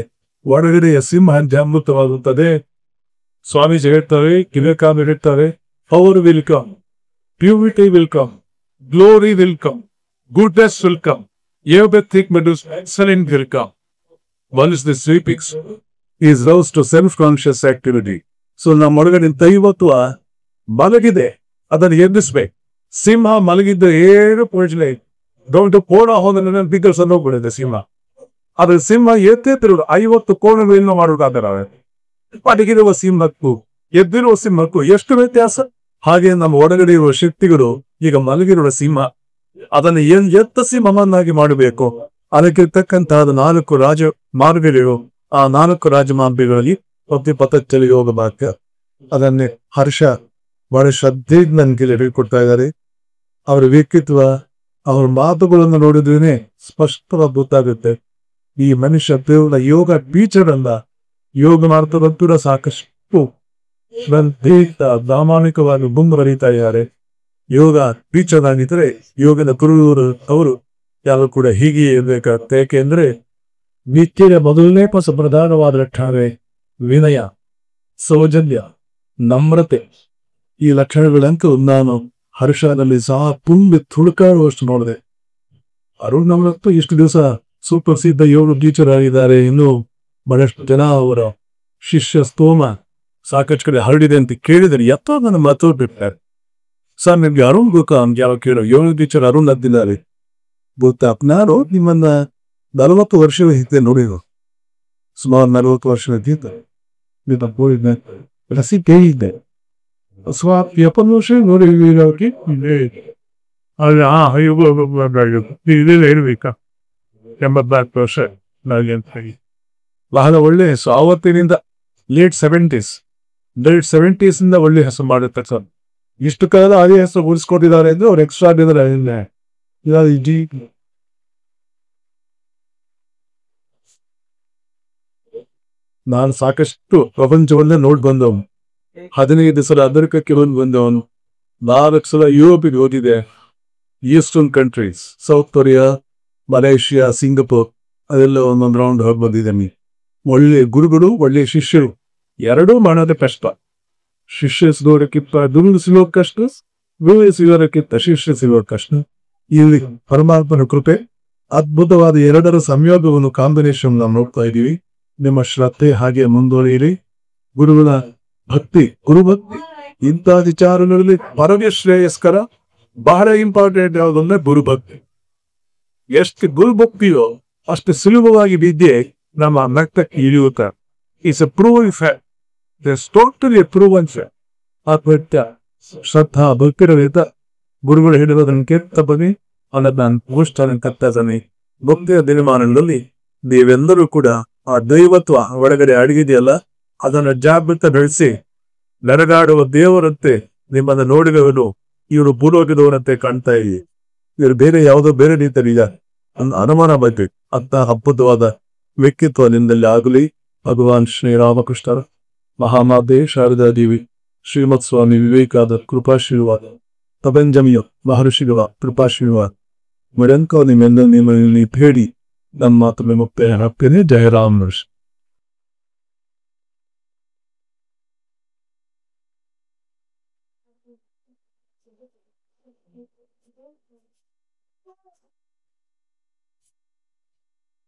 ಒಳಗಡೆಯ ಸಿಂಹ ಜಾಮೃತವಾಗುತ್ತದೆ. ಸ್ವಾಮೀಜಿ ಹೇಳ್ತಾರೆ, ವಿವೇಕಾನಂದ ಹೇಳ್ತಾರೆ, power will come, purity will come, glory will come, goodness will come, everything excellent will come. Once the sleeping is roused to self-conscious activity. So ನಮ್ಮ ಒಳಗಡೆ ದೈವತ್ವ ಮಲಗಿದೆ, ಅದನ್ನು ಎಬ್ಬಿಸ್ಬೇಕು. ಸಿಂಹ ಮಲಗಿದ್ದ ಏನು ಪ್ರಯೋಜನ ಇಲ್ಲ. ದೊಡ್ಡ ಕೋಣ ಹೋದ ಬಿಗರ್ಸ್ ಹೋಗ್ಬಿಡಿದೆ ಸಿಂಹ. ಅದ್ರ ಸಿಂಹ ಎತ್ತಿರುವ 50 ಕೋಣಗಳನ್ನು ಮಾಡೋದಾದ್ರೆ ಪಟಗಿರುವ ಸಿಂಹಕ್ಕೂ ಎದ್ದಿರುವ ಸಿಂಹಕ್ಕೂ ಎಷ್ಟು ವ್ಯತ್ಯಾಸ. ಹಾಗೆ ನಮ್ಮ ಒಳಗಡೆ ಇರುವ ಶಕ್ತಿಗಳು ಈಗ ಮಲಗಿರುವ ಸಿಂಹ, ಅದನ್ನು ಎತ್ತ ಸಿಂಹವನ್ನಾಗಿ ಮಾಡಬೇಕು. ಅದಕ್ಕೆ ತಕ್ಕಂತಹ 4 ರಾಜ ಮಾರ್ಗಗಳು. ಆ 4 ರಾಜ ಮಾರ್ಗಗಳಲ್ಲಿ ಪತಂಜಲಿ ಯೋಗ ಮಾರ್ಗ. ಅದನ್ನೇ ಹರ್ಷ ಬಹಳ ಶ್ರದ್ಧೆಯಿಂದ ನನಗೆ ಹೇಳ್ಕೊಡ್ತಾ ಇದ್ದಾರೆ. ಅವರ ವ್ಯಕ್ತಿತ್ವ, ಅವ್ರ ಮಾತುಗಳನ್ನು ನೋಡಿದ್ರೇನೆ ಸ್ಪಷ್ಟವಾಗಿ ಗೊತ್ತಾಗುತ್ತೆ ಈ ಮನುಷ್ಯ ಕೇವಲ ಯೋಗ ಟೀಚರ್ ಅಲ್ಲ, ಯೋಗ ಮಾಡ್ತಕ್ಕಂಥ ಸಾಕಷ್ಟು ಪ್ರಾಮಾಣಿಕವಾಗಿ ಮುಂದುವರಿತಾ ಇದ್ದಾರೆ. ಯೋಗ ಟೀಚರ್ ಆಗಿದ್ರೆ ಯೋಗದ ಗುರುವರು ಅವರು ಯಾರು ಕೂಡ ಹೀಗೆ ಇರ್ಬೇಕಾಗ್ತದೆ. ಯಾಕೆಂದ್ರೆ ನಿತ್ಯದ ಮೊದಲನೇ ಪ್ರಧಾನವಾದ ಲಕ್ಷಣವೇ ವಿನಯ, ಸೌಜನ್ಯ, ನಮ್ರತೆ. ಈ ಲಕ್ಷಣಗಳಂತೂ ನಾನು ಹರ್ಷದಲ್ಲಿ ಸಹ ತುಂಬಿ ತುಳುಕಾಡುವಷ್ಟು ನೋಡಿದೆ. ಅರುಣ್ ನಮ್ರಂತೂ ಇಷ್ಟು ದಿವಸ ಸುಪ್ರಸಿದ್ಧ ಯೋಗ ಟೀಚರ್ ಆಗಿದ್ದಾರೆ. ಇನ್ನು ಬಹಳಷ್ಟು ಜನ ಅವರ ಶಿಷ್ಯ ಸ್ತೋಮ ಸಾಕಷ್ಟು ಕಡೆ ಹರಡಿದೆ ಅಂತ ಕೇಳಿದರೆ ಎತ್ತೋ ನನ್ನ ಮಾತು ಬಿಡ್ತಾರೆ. ಸರ್ ನಿಮ್ಗೆ ಅರುಣ್ ಗೊತ್ತಾ ಅಂತ ಯಾವ ಕೇಳೋ ಯೋಗ ಟೀಚರ್ ಅರುಣ್ ಅಂತಿದ್ದಾರೆ ಗೊತ್ತಾ? ನಾನು ನಿಮ್ಮನ್ನ 40 ವರ್ಷದ ಹಿಂದೆ ನೋಡಿದ್ರು, ಸುಮಾರು 40 ವರ್ಷದ ಹಿಂದೆ ರಸಿ ಕೇಳಿದ್ದೆ. ಸುಮಾರು 70 ವರ್ಷ ನೋಡಿ ಹೇಳ್ಬೇಕಾ 84 ವರ್ಷ ಬಹಳ ಒಳ್ಳೆ ಹೆಸರು. ಆವತ್ತಿನಿಂದ ಲೇಟ್ 70s ಇಂದ ಒಳ್ಳೆ ಹೆಸರು ಮಾಡುತ್ತೆ ಸರ್. ಇಷ್ಟು ಕಾಲ ಅದೇ ಹೆಸರು ಉಳಿಸ್ಕೊಟ್ಟಿದ್ದಾರೆ ಅಂದ್ರೆ ಅವ್ರು ಎಕ್ಸ್ಟ್ರಾ ನಾನು ಸಾಕಷ್ಟು ಪ್ರಪಂಚವನ್ನೇ ನೋಡಿ ಬಂದವನು. 15 ಸಲ ಅಮೆರಿಕಕ್ಕೆ ಬಂದವನು, 4 ಸಲ ಯುರೋಪಿಗೆ ಹೋಗಿದೆ. Eastern countries, south Korea, Malaysia, Singapore ಅದೆಲ್ಲ ಒಂದೊಂದು ರೌಂಡ್ ಹೋಗಿ ಬಂದಿದ್ದಾನೆ. ಒಳ್ಳೆ ಗುರುಗಳು, ಒಳ್ಳೆ ಶಿಷ್ಯರು, ಎರಡೂ ಮಾಡೋದೇ ಕಷ್ಟ. ಶಿಷ್ಯ ಸಿಗೋದಕ್ಕಿಂತ ಗುರು ಸಿಗೋದು ಕಷ್ಟ, ಗುರು ಸಿಗೋದಕ್ಕಿಂತ ಶಿಷ್ಯ ಸಿಗೋದು ಕಷ್ಟ. ಇಲ್ಲಿ ಪರಮಾತ್ಮನ ಕೃಪೆ, ಅದ್ಭುತವಾದ ಎರಡರ ಸಂಯೋಗವನ್ನು ಕಾಂಬಿನೇಷನ್ ನಾವು ನೋಡ್ತಾ ಇದ್ದೀವಿ. ನಿಮ್ಮ ಶ್ರದ್ಧೆ ಹಾಗೆ ಮುಂದುವರಿಯಿರಿ. ಗುರುಗಳ ಭಕ್ತಿ, ಗುರುಭಕ್ತಿ ಇಂಥ ವಿಚಾರಗಳಲ್ಲಿ ಪರಮ ಶ್ರೇಯಸ್ಕರ. ಬಹಳ ಇಂಪಾರ್ಟೆಂಟ್ ಯಾವುದಂದ್ರೆ ಗುರುಭಕ್ತಿ. ಎಷ್ಟು ಗುರುಭಕ್ತಿಯೋ ಅಷ್ಟು ಸುಲಭವಾಗಿ ವಿದ್ಯೆ ನಮ್ಮ ರಕ್ತಕ್ಕೆ ಇಳಿಯುತ್ತೆ. It's a proven fact. It's totally a proven fact. ಆತ್ಮಹತ್ಯ ಶ್ರದ್ಧಾ ಭಕ್ತಿರಹಿತ ಗುರುಗಳು ಹೇಳಿರೋದನ್ನು ಕೆತ್ತ ಬನ್ನಿ, ಅನ್ನೋದು ನಾನು ಪುಸ್ತಕ ಕತ್ತಾನೆ. ಭಕ್ತಿಯ ದಿನಮಾನಗಳಲ್ಲಿ ನೀವೆಲ್ಲರೂ ಕೂಡ ಆ ದೈವತ್ವ ಒಳಗಡೆ ಅಡಗಿದೆಯಲ್ಲ, ಅದನ್ನು ಜಾಗೃತ ಬೆಳೆಸಿ ನೆರಗಾಡುವ ದೇವರಂತೆ ನಿಮ್ಮನ್ನು ನೋಡಿದವನು ಇವರು ಭೂಲೋಕದವರಂತೆ ಕಾಣ್ತಾ ಇದ್ದೀವಿ. ಇವರು ಬೇರೆ ಯಾವುದೋ ಬೇರೆ ರೀತಿಯಲ್ಲಿ ಅನುಮಾನ ಬರ್ಬೇಕು. ಅಂತ ಅದ್ಭುತವಾದ ವ್ಯಕ್ತಿತ್ವ ನಿಮ್ಮಲ್ಲಿ ಆಗಲಿ. ಭಗವಾನ್ ಶ್ರೀರಾಮಕೃಷ್ಣರ, ಮಹಾಮಾತೆ ಶಾರದಾ ದೇವಿ, ಶ್ರೀಮತ್ ಸ್ವಾಮಿ ವಿವೇಕಾದ ಕೃಪಾಶೀರ್ವಾದ, ತಪಂಜಮಿಯ ಮಹರ್ಷಿಗಳ ಕೃಪಾಶೀರ್ವಾದ ಮರಂಕ ನಿಮ್ಮಲ್ಲಿ ಬೇಡಿ ನನ್ನ ಮಾತನ್ನು ಮುಕ್ತಾಯ ಹಾಕ್ತೇನೆ. ಜಯರಾಮ್ ನರ್ಸ್.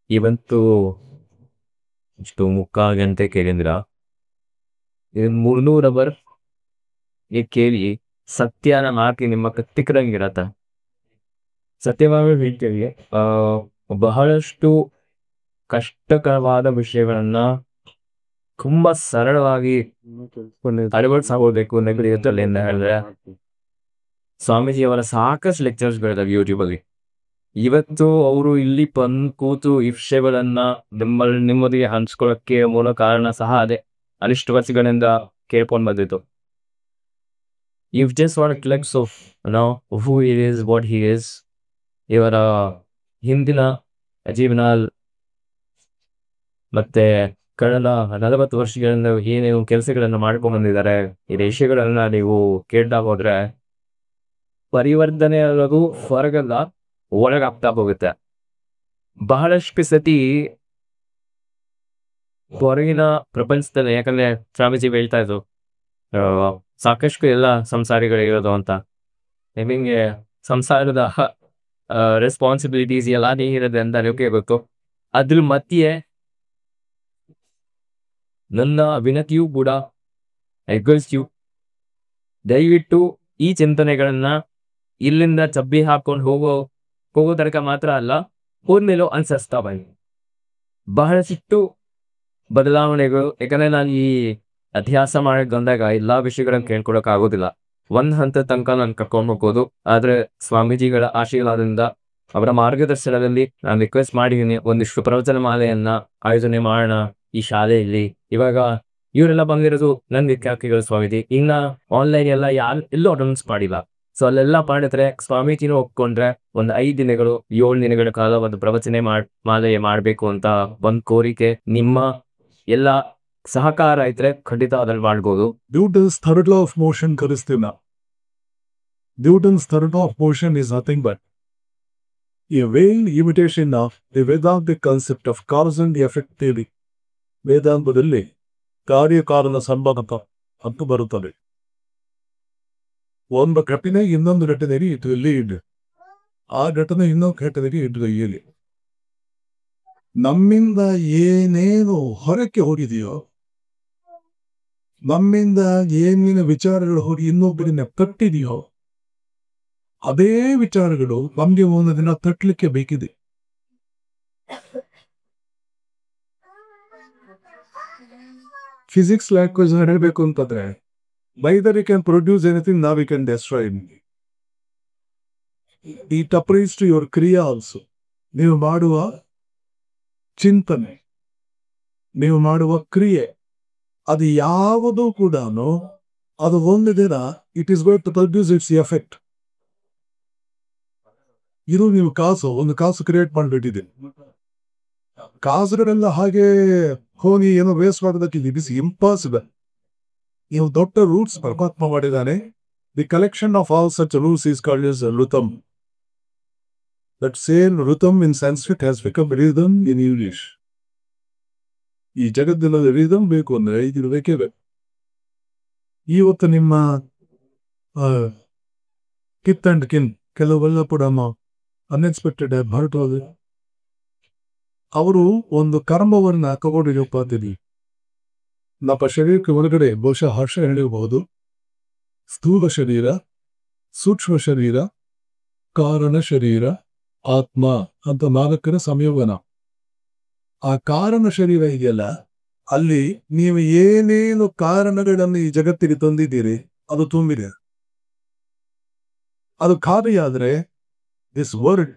ಇವತ್ತು ಇಷ್ಟು 3/4 ಗಂಟೆ ಕೇಳಿದ್ರ, ಇದನ್ನ 300 ಅವರ್ ಕೇಳಿ ಸತ್ಯನ ಮಾತಿ ನಿಮ್ಮ ಕತ್ತಿಕ್ಕದಂಗಿರತ್ತ. ಸತ್ಯವಾಗಿ ಹೇಳ್ತೀವಿ, ಬಹಳಷ್ಟು ಕಷ್ಟಕರವಾದ ವಿಷಯಗಳನ್ನ ತುಂಬಾ ಸರಳವಾಗಿ ಅಳವಡಿಸಾಗೋಬೇಕು ನೆಗಡಿಯುತ್ತಲ್ಲ ಎಂದು ಹೇಳಿದ್ರೆ, ಸ್ವಾಮೀಜಿಯವರ ಸಾಕಷ್ಟು ಲೆಕ್ಚರ್ಸ್ಗಳಿದಾವೆ ಯೂಟ್ಯೂಬಲ್ಲಿ. ಇವತ್ತು ಅವರು ಇಲ್ಲಿ ಬಂದು ಕೂತು ಈ ವಿಷಯಗಳನ್ನ ನಿಮ್ಮೊಂದಿಗೆ ಹಂಚ್ಕೊಳ್ಳೋಕ್ಕೆ ಮೂಲ ಕಾರಣ ಸಹ ಅದೇ. ಅನಿಷ್ಟು ವರ್ಷಗಳಿಂದ ಕೇಳ್ಕೊಂಡು ಬಂದಿತ್ತು. If just what clicks of who it is, what he is, ಇವರ ಹಿಂದಿನ ಜೀವನ ಮತ್ತೆ ಕಳೆದ 40 ವರ್ಷಗಳಿಂದ ಏನೇನು ಕೆಲಸಗಳನ್ನು ಮಾಡ್ಕೊಂಡು ಬಂದಿದ್ದಾರೆ, ಈ ವಿಷಯಗಳನ್ನ ನೀವು ಕೇಳ್ತಾ ಹೋದ್ರೆ ಪರಿವರ್ತನೆ ಅನ್ನೋದು ಹೊರಗಲ್ಲ, ಒಳಗಾಗ್ತಾ ಹೋಗುತ್ತೆ. ಬಹಳಷ್ಟು ಸತಿ ಹೊರಗಿನ ಪ್ರಪಂಚದಲ್ಲಿ, ಯಾಕಂದ್ರೆ ಸ್ವಾಮೀಜಿ ಹೇಳ್ತಾ ಇದ್ರು ಸಾಕಷ್ಟು ಎಲ್ಲ ಸಂಸಾರಿಗಳಿರೋದು ಅಂತ. ನಿಮಗೆ ಸಂಸಾರದ ರೆಸ್ಪಾನ್ಸಿಬಿಲಿಟೀಸ್ ಎಲ್ಲ ಇರುತ್ತೆ ಅಂತ ನಿಮಗೆ ಗೊತ್ತು. ಅದ್ರ ಮಧ್ಯೆ ನನ್ನ ವಿನತಿಯೂ ಕೂಡ ಎಗ್ಗಲ್ಸ್ಯೂ, ದಯವಿಟ್ಟು ಈ ಚಿಂತನೆಗಳನ್ನ ಇಲ್ಲಿಂದ ಚಬ್ಬಿ ಹಾಕೊಂಡು ಹೋಗೋ ತನಕ ಮಾತ್ರ ಅಲ್ಲ, ಹೋದ್ಮೇಲೂ ಅನ್ಸಸ್ತಾ ಬನ್ನಿ. ಬಹಳಷ್ಟು ಬದಲಾವಣೆಗಳು, ಯಾಕಂದ್ರೆ ನಾನು ಈ ಅಭ್ಯಾಸ ಮಾಡಕ್ ಬಂದಾಗ ಎಲ್ಲಾ ವಿಷಯಗಳನ್ನ ಕೇಳ್ಕೊಳಕ್ ಆಗೋದಿಲ್ಲ. ಒಂದ್ ಹಂತ ತನಕ ನಾನು ಕರ್ಕೊಂಡು ಹೋಗ್ಬೋದು. ಆದ್ರೆ ಸ್ವಾಮೀಜಿಗಳ ಆಶೀರ್ವಾದದಿಂದ, ಅವರ ಮಾರ್ಗದರ್ಶನದಲ್ಲಿ ನಾನು ರಿಕ್ವೆಸ್ಟ್ ಮಾಡಿದ್ದೀನಿ, ಒಂದಿಷ್ಟು ಪ್ರವಚನ ಮಾಲೆಯನ್ನ ಆಯೋಜನೆ ಮಾಡೋಣ ಈ ಶಾಲೆಯಲ್ಲಿ. ಇವಾಗ ಇವರೆಲ್ಲ ಬಂದಿರೋದು ನನ್ನ ವಿದ್ಯಾರ್ಥಿಗಳು ಸ್ವಾಮೀಜಿ. ಇನ್ನ ಆನ್ಲೈನ್ ಎಲ್ಲ ಎಲ್ಲೂ ಅಟೆಂಡೆನ್ಸ್ ಮಾಡಿಲ್ಲ. ಸೊ ಅಲ್ಲೆಲ್ಲ ಮಾಡಿದ್ರೆ ಸ್ವಾಮೀಜಿನೂ ಒಪ್ಕೊಂಡ್ರೆ ಒಂದು 5 ದಿನಗಳು 7 ದಿನಗಳ ಕಾಲ ಒಂದು ಪ್ರವಚನೆ ಮಾಲೆ ಮಾಡಬೇಕು ಅಂತ ಒಂದ್ ಕೋರಿಕೆ. ನಿಮ್ಮ ಎಲ್ಲ ಸಹಕಾರ ಇದ್ರೆ ಖಂಡಿತ ಅದ್ರಲ್ಲಿ ಮಾಡ್ಬೋದು. Newton's third law of motion ಕಲಿಸ್ತೀವಿ ನಾವು. Newton's third law of motion is nothing but a veil imitation of the Vedantic concept of cause and effect theory. ವೇದಾಂತದಲ್ಲಿ ಕಾರ್ಯಕಾರಣ ಸಂಬಂಧ ಅಂತ ಬರುತ್ತದೆ. ಒಂದು ಘಟನೆ ಇನ್ನೊಂದು ಘಟನೆಗೆ ಇದು ಇದೆ, ಆ ಘಟನೆ ಇನ್ನೊಂದು ಘಟನೆಗೆ ಇದು. ನಮ್ಮಿಂದ ಏನೇನು ಹೊರಕ್ಕೆ ಹೋಗಿದೆಯೋ, ನಮ್ಮಿಂದ ಏನೇನು ವಿಚಾರಗಳು ಹೋಗಿ ಇನ್ನೊಬ್ಬರನ್ನ ತಟ್ಟಿದೆಯೋ, ಅದೇ ವಿಚಾರಗಳು ನಮ್ಗೆ ಒಂದು ದಿನ ತಟ್ಟಲಿಕ್ಕೆ ಬೇಕಿದೆ. ಫಿಸಿಕ್ಸ್ ಲ್ಯಾಂಗ್ವೇಜ್ ಹೇಳಬೇಕು ಅಂತಂದ್ರೆ, neither you can produce anything, now we can destroy it. It applies to your kriya also. ನೀವು ಮಾಡುವ ಚಿಂತನೆ, ನೀವು ಮಾಡುವ ಕ್ರಿಯೆ, ಅದು ಯಾವುದೂ ಕೂಡ ಅದು ಒಂದು ದಿನ it is going to produce its effect. ಇದು ನೀವು ಒಂದು ಕಾಸು ಕ್ರಿಯೇಟ್ ಮಾಡಿಬಿಟ್ಟಿದ್ದೀರಿ. ಕಾಸುಗಳೆಲ್ಲ ಹಾಗೆ ಹೋಗಿ ಏನೋ ವೇಸ್ಟ್ ಮಾಡೋದಕ್ಕೆ ಇಟ್ ಇಸ್ ಇಂಪಾಸಿಬಲ್. ನೀವು ದೊಡ್ಡ ರೂಟ್ಸ್ ಪರಮಾತ್ಮ ಮಾಡಿದ್ದಾನೆ, The collection of all such rules is called as Rutam. That same Rutam in Sanskrit has become rhythm in English. ಈ ಜಗತ್ತಿನಲ್ಲಿ ರಿದಮ್ ಬೇಕು ಅಂದ್ರೆ ಇದು ಬೇಕೇ ಬೇಕು. ಇವತ್ತು ನಿಮ್ಮ ಕಿತ್ ಅಂಡ್ ಕಿನ್ ಕೆಲವೆಲ್ಲ ಕೂಡ ಅನ್ಎಕ್ಸ್ಪೆಕ್ಟೆಡ್ ಹೊರಟೋದು. ಅವರು ಒಂದು ಕರ್ಮವನ್ನು ತಗೊಂಡಿರಪ್ಪಾತೀರಿ. ನಮ್ಮ ಶರೀರಕ್ಕೆ ಒಳಗಡೆ ಬಹುಶಃ ಹರ್ಷ ಹೇಳಿರಬಹುದು, ಸ್ಥೂಲ ಶರೀರ, ಸೂಕ್ಷ್ಮ ಶರೀರ, ಕಾರಣ ಶರೀರ, ಆತ್ಮ ಅಂತ 4 ಸಂಯೋಗನ. ಆ ಕಾರಣ ಶರೀರ ಇದೆಯಲ್ಲ, ಅಲ್ಲಿ ನೀವು ಏನೇನು ಕಾರಣಗಳನ್ನು ಈ ಜಗತ್ತಿಗೆ ತಂದಿದ್ದೀರಿ ಅದು ತುಂಬಿದೆ. ಅದು ಖಾಲಿಯಾದ್ರೆ ದಿಸ್ ವರ್ಲ್ಡ್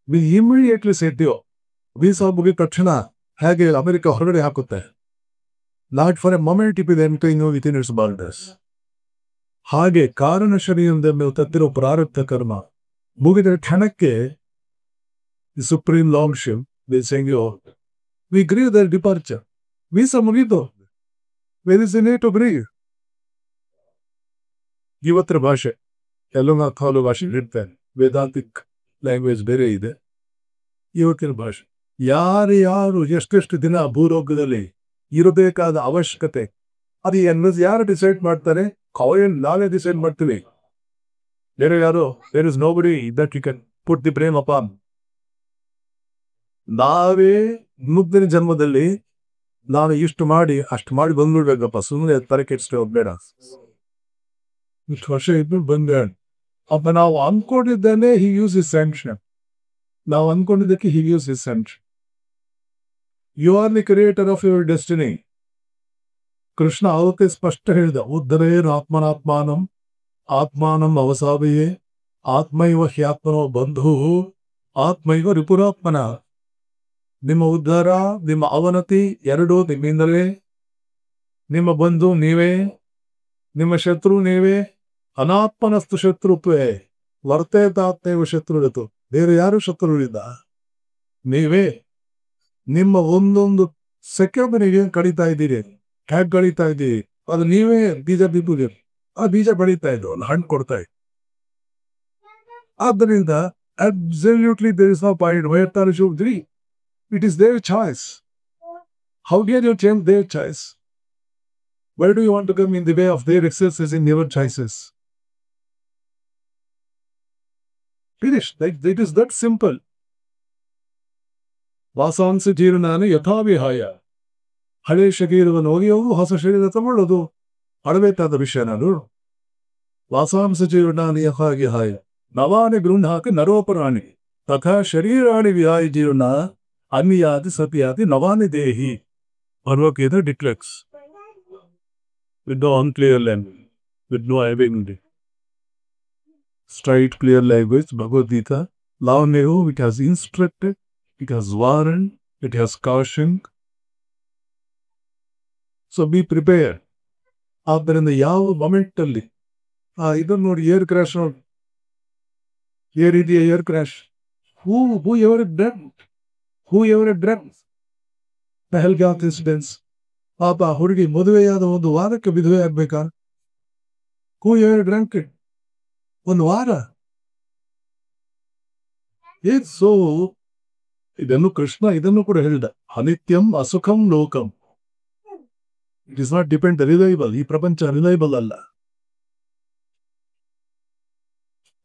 ವಿ ಇಮಿಡಿಯೇಟ್ಲಿ ಸೆಟ್ಟಿಯೋ ವೀಸಾ ಮುಗಿದ ತಕ್ಷಣ ಹೇಗೆ ಅಮೆರಿಕ ಹೊರಗಡೆ ಹಾಕುತ್ತೆ. Not for a moment it is entering within its borders. ಹಾಗೆ ಕಾರಣ ಶರೀರದ ಮೇಲೆ ತತ್ತಿರೋ ಪ್ರಾರಬ್ಧ ಕರ್ಮ ಮುಗಿದ ಕ್ಷಣಕ್ಕೆ the supreme lordship will send you out. We grieve their departure. Visa ಮುಗಿದು. Where is the need to grieve? ಇವತ್ತರ ಭಾಷೆ ಎಲ್ಲ ಕಾಲು ಭಾಷೆ ಇರ್ತಾರೆ. ವೇದಾಂತಿಕ್ ಲ್ಯಾಂಗ್ವೇಜ್ ಬೇರೆ ಇದೆ. ಇವತ್ತಿನ ಭಾಷೆ ಯಾರು ಎಷ್ಟೆಷ್ಟು ದಿನ ಭೂಲೋಕದಲ್ಲಿ ಇರಬೇಕಾದ ಅವಶ್ಯಕತೆ ಅದು ಯಾರು ಡಿಸೈಡ್ ಮಾಡ್ತಾರೆ? ನಾವೇ ಡಿಸೈಡ್ ಮಾಡ್ತೀವಿ. ಬೇರೆ ಯಾರು there is nobody that you can put the blame upon. ನಾವೇ ಮುಗ್ದಿನ ಜನ್ಮದಲ್ಲಿ ನಾನು ಇಷ್ಟು ಮಾಡಿ ಅಷ್ಟು ಮಾಡಿ ಬಂದ್ಬಿಡ್ಬೇಕಪ್ಪ, ಸುಮ್ಮನೆ ತರ ಕೆಡಿಸ್ತಾ ಹೋಗ್ಬೇಡ, ಇಷ್ಟು ವರ್ಷ ಇದ್ದು ಬಂದ್ಬೇಡ ಅಪ್ಪ. ನಾವು ಅನ್ಕೊಂಡಿದ್ದಾನೆ ಹಿ ಯೂಸ್ ಇಸ್ ಸ್ಯಾಂಕ್ಷನ್. ನಾವು ಅನ್ಕೊಂಡಿದ್ದಕ್ಕೆ he use is sanction. You are the creator of your destiny. Krishna ಅವಕ್ಕೆ ಸ್ಪಷ್ಟ ಹೇಳಿದ, ಉದ್ಧರೇರ್ ಆತ್ಮನಾತ್ಮಾನಂ ಆತ್ಮಾನಂ ಅವಸಾವೆಯೇ ಆತ್ಮೈವ ಹ್ಯಾತ್ಮನೋ ಬಂಧು ಆತ್ಮೈವ ರಿಪುರಾತ್ಮನ. ನಿಮ್ಮ ಉದ್ಧಾರ, ನಿಮ್ಮ ಅವನತಿ ಎರಡೂ ನಿಮ್ಮಿಂದಲೇ. ನಿಮ್ಮ ಬಂಧು ನೀವೇ, ನಿಮ್ಮ ಶತ್ರು ನೀವೇ. ಅನಾತ್ಮನಸ್ತು ಶತ್ರುತ್ವೇ ವರ್ತೇತಾತ್ಮೇವ ಶತ್ರುಡತು. ಬೇರೆ ಯಾರು ಶತ್ರುವಿಲ್ಲ, ನೀವೇ. ನಿಮ್ಮ ಒಂದೊಂದು ಸೆಕೆಂಡ್ನಿಗೆ ಕಳೀತಾ ಇದ್ದೀರಿ. ಹೇಗೆ ಕಳೀತಾ ಇದ್ದೀರಿ? ಅದು ನೀವೇ ಬೀಜ ಬಿದ್ದು ಆ ಬೀಜ ಬೆಳೀತಾ ಇದ್ದು, ಒಂದು ಹಣ್ಣು ಕೊಡ್ತಾ ಇದ್ದು. ಆದ್ದರಿಂದ absolutely there is no point where there should be. It is their choice. How can you change their choice? Where do you want to come in the way of their excesses in your choices? Finish. It is that simple. ವಾಸಾಂಶ ಜೀರ್ಣಾನ ಯಥಾವಿಹಾಯ. ಹಳೆ ಶರೀರವನ್ನು ಹೋಗಿಯವು ಹೊಸ ಶರೀರ ತಗೊಳ್ಳೋದು ಅಡಬೇಕಾದ ವಿಷಯ. ನಾನು ವಾಸಾಂಶ ಜೀರ್ಣಾನಿ ಯಥಾವಿಹಾಯ ನವಾನಿ ಗೃಹಾಕ ನರೋಪರಾಣಿ ತಥಾ ಶರೀರಾಣಿ ವಿಹಾಯ ಜೀರ್ಣ ಅನ್ಯಾದಿ ಸತ್ಯಾದಿ ನವಾನಿ ದೇಹಿ. Bhagavad Gita declares with no unclear language, with no ambiguity. Straight, clear language, Bhagavad Gita. Lavneho, it has instructed, it has warned, it has cautioned. So be prepared. ಆದ್ದರಿಂದ ಯಾವ ಮೊಮೆಂಟ್ ಅಲ್ಲಿ ಇದನ್ನು ನೋಡಿ, ಏರ್ ಕ್ರಾಶ್ ನೋಡಿ, ಏರ್ ಇದೆಯಾ air crash. Whoever drugs Pahalgam incidence. ಪಾಪ ಹುಡುಗಿ ಮದುವೆಯಾದ ಒಂದು ವಾರಕ್ಕೆ ವಿಧವೆ ಆಗ್ಬೇಕಾ? Whoever drunk it? ಒಂದು ವಾರ. ಸೊ ಇದನ್ನು ಕೃಷ್ಣ ಇದನ್ನು ಕೂಡ ಹೇಳಿದ, ಅನಿತ್ಯಂ ಅಸುಖಂ ಲೋಕಂ. It is not depend reliable. ಈ ಪ್ರಪಂಚ ರಿಲೈಬಲ್ ಅಲ್ಲ.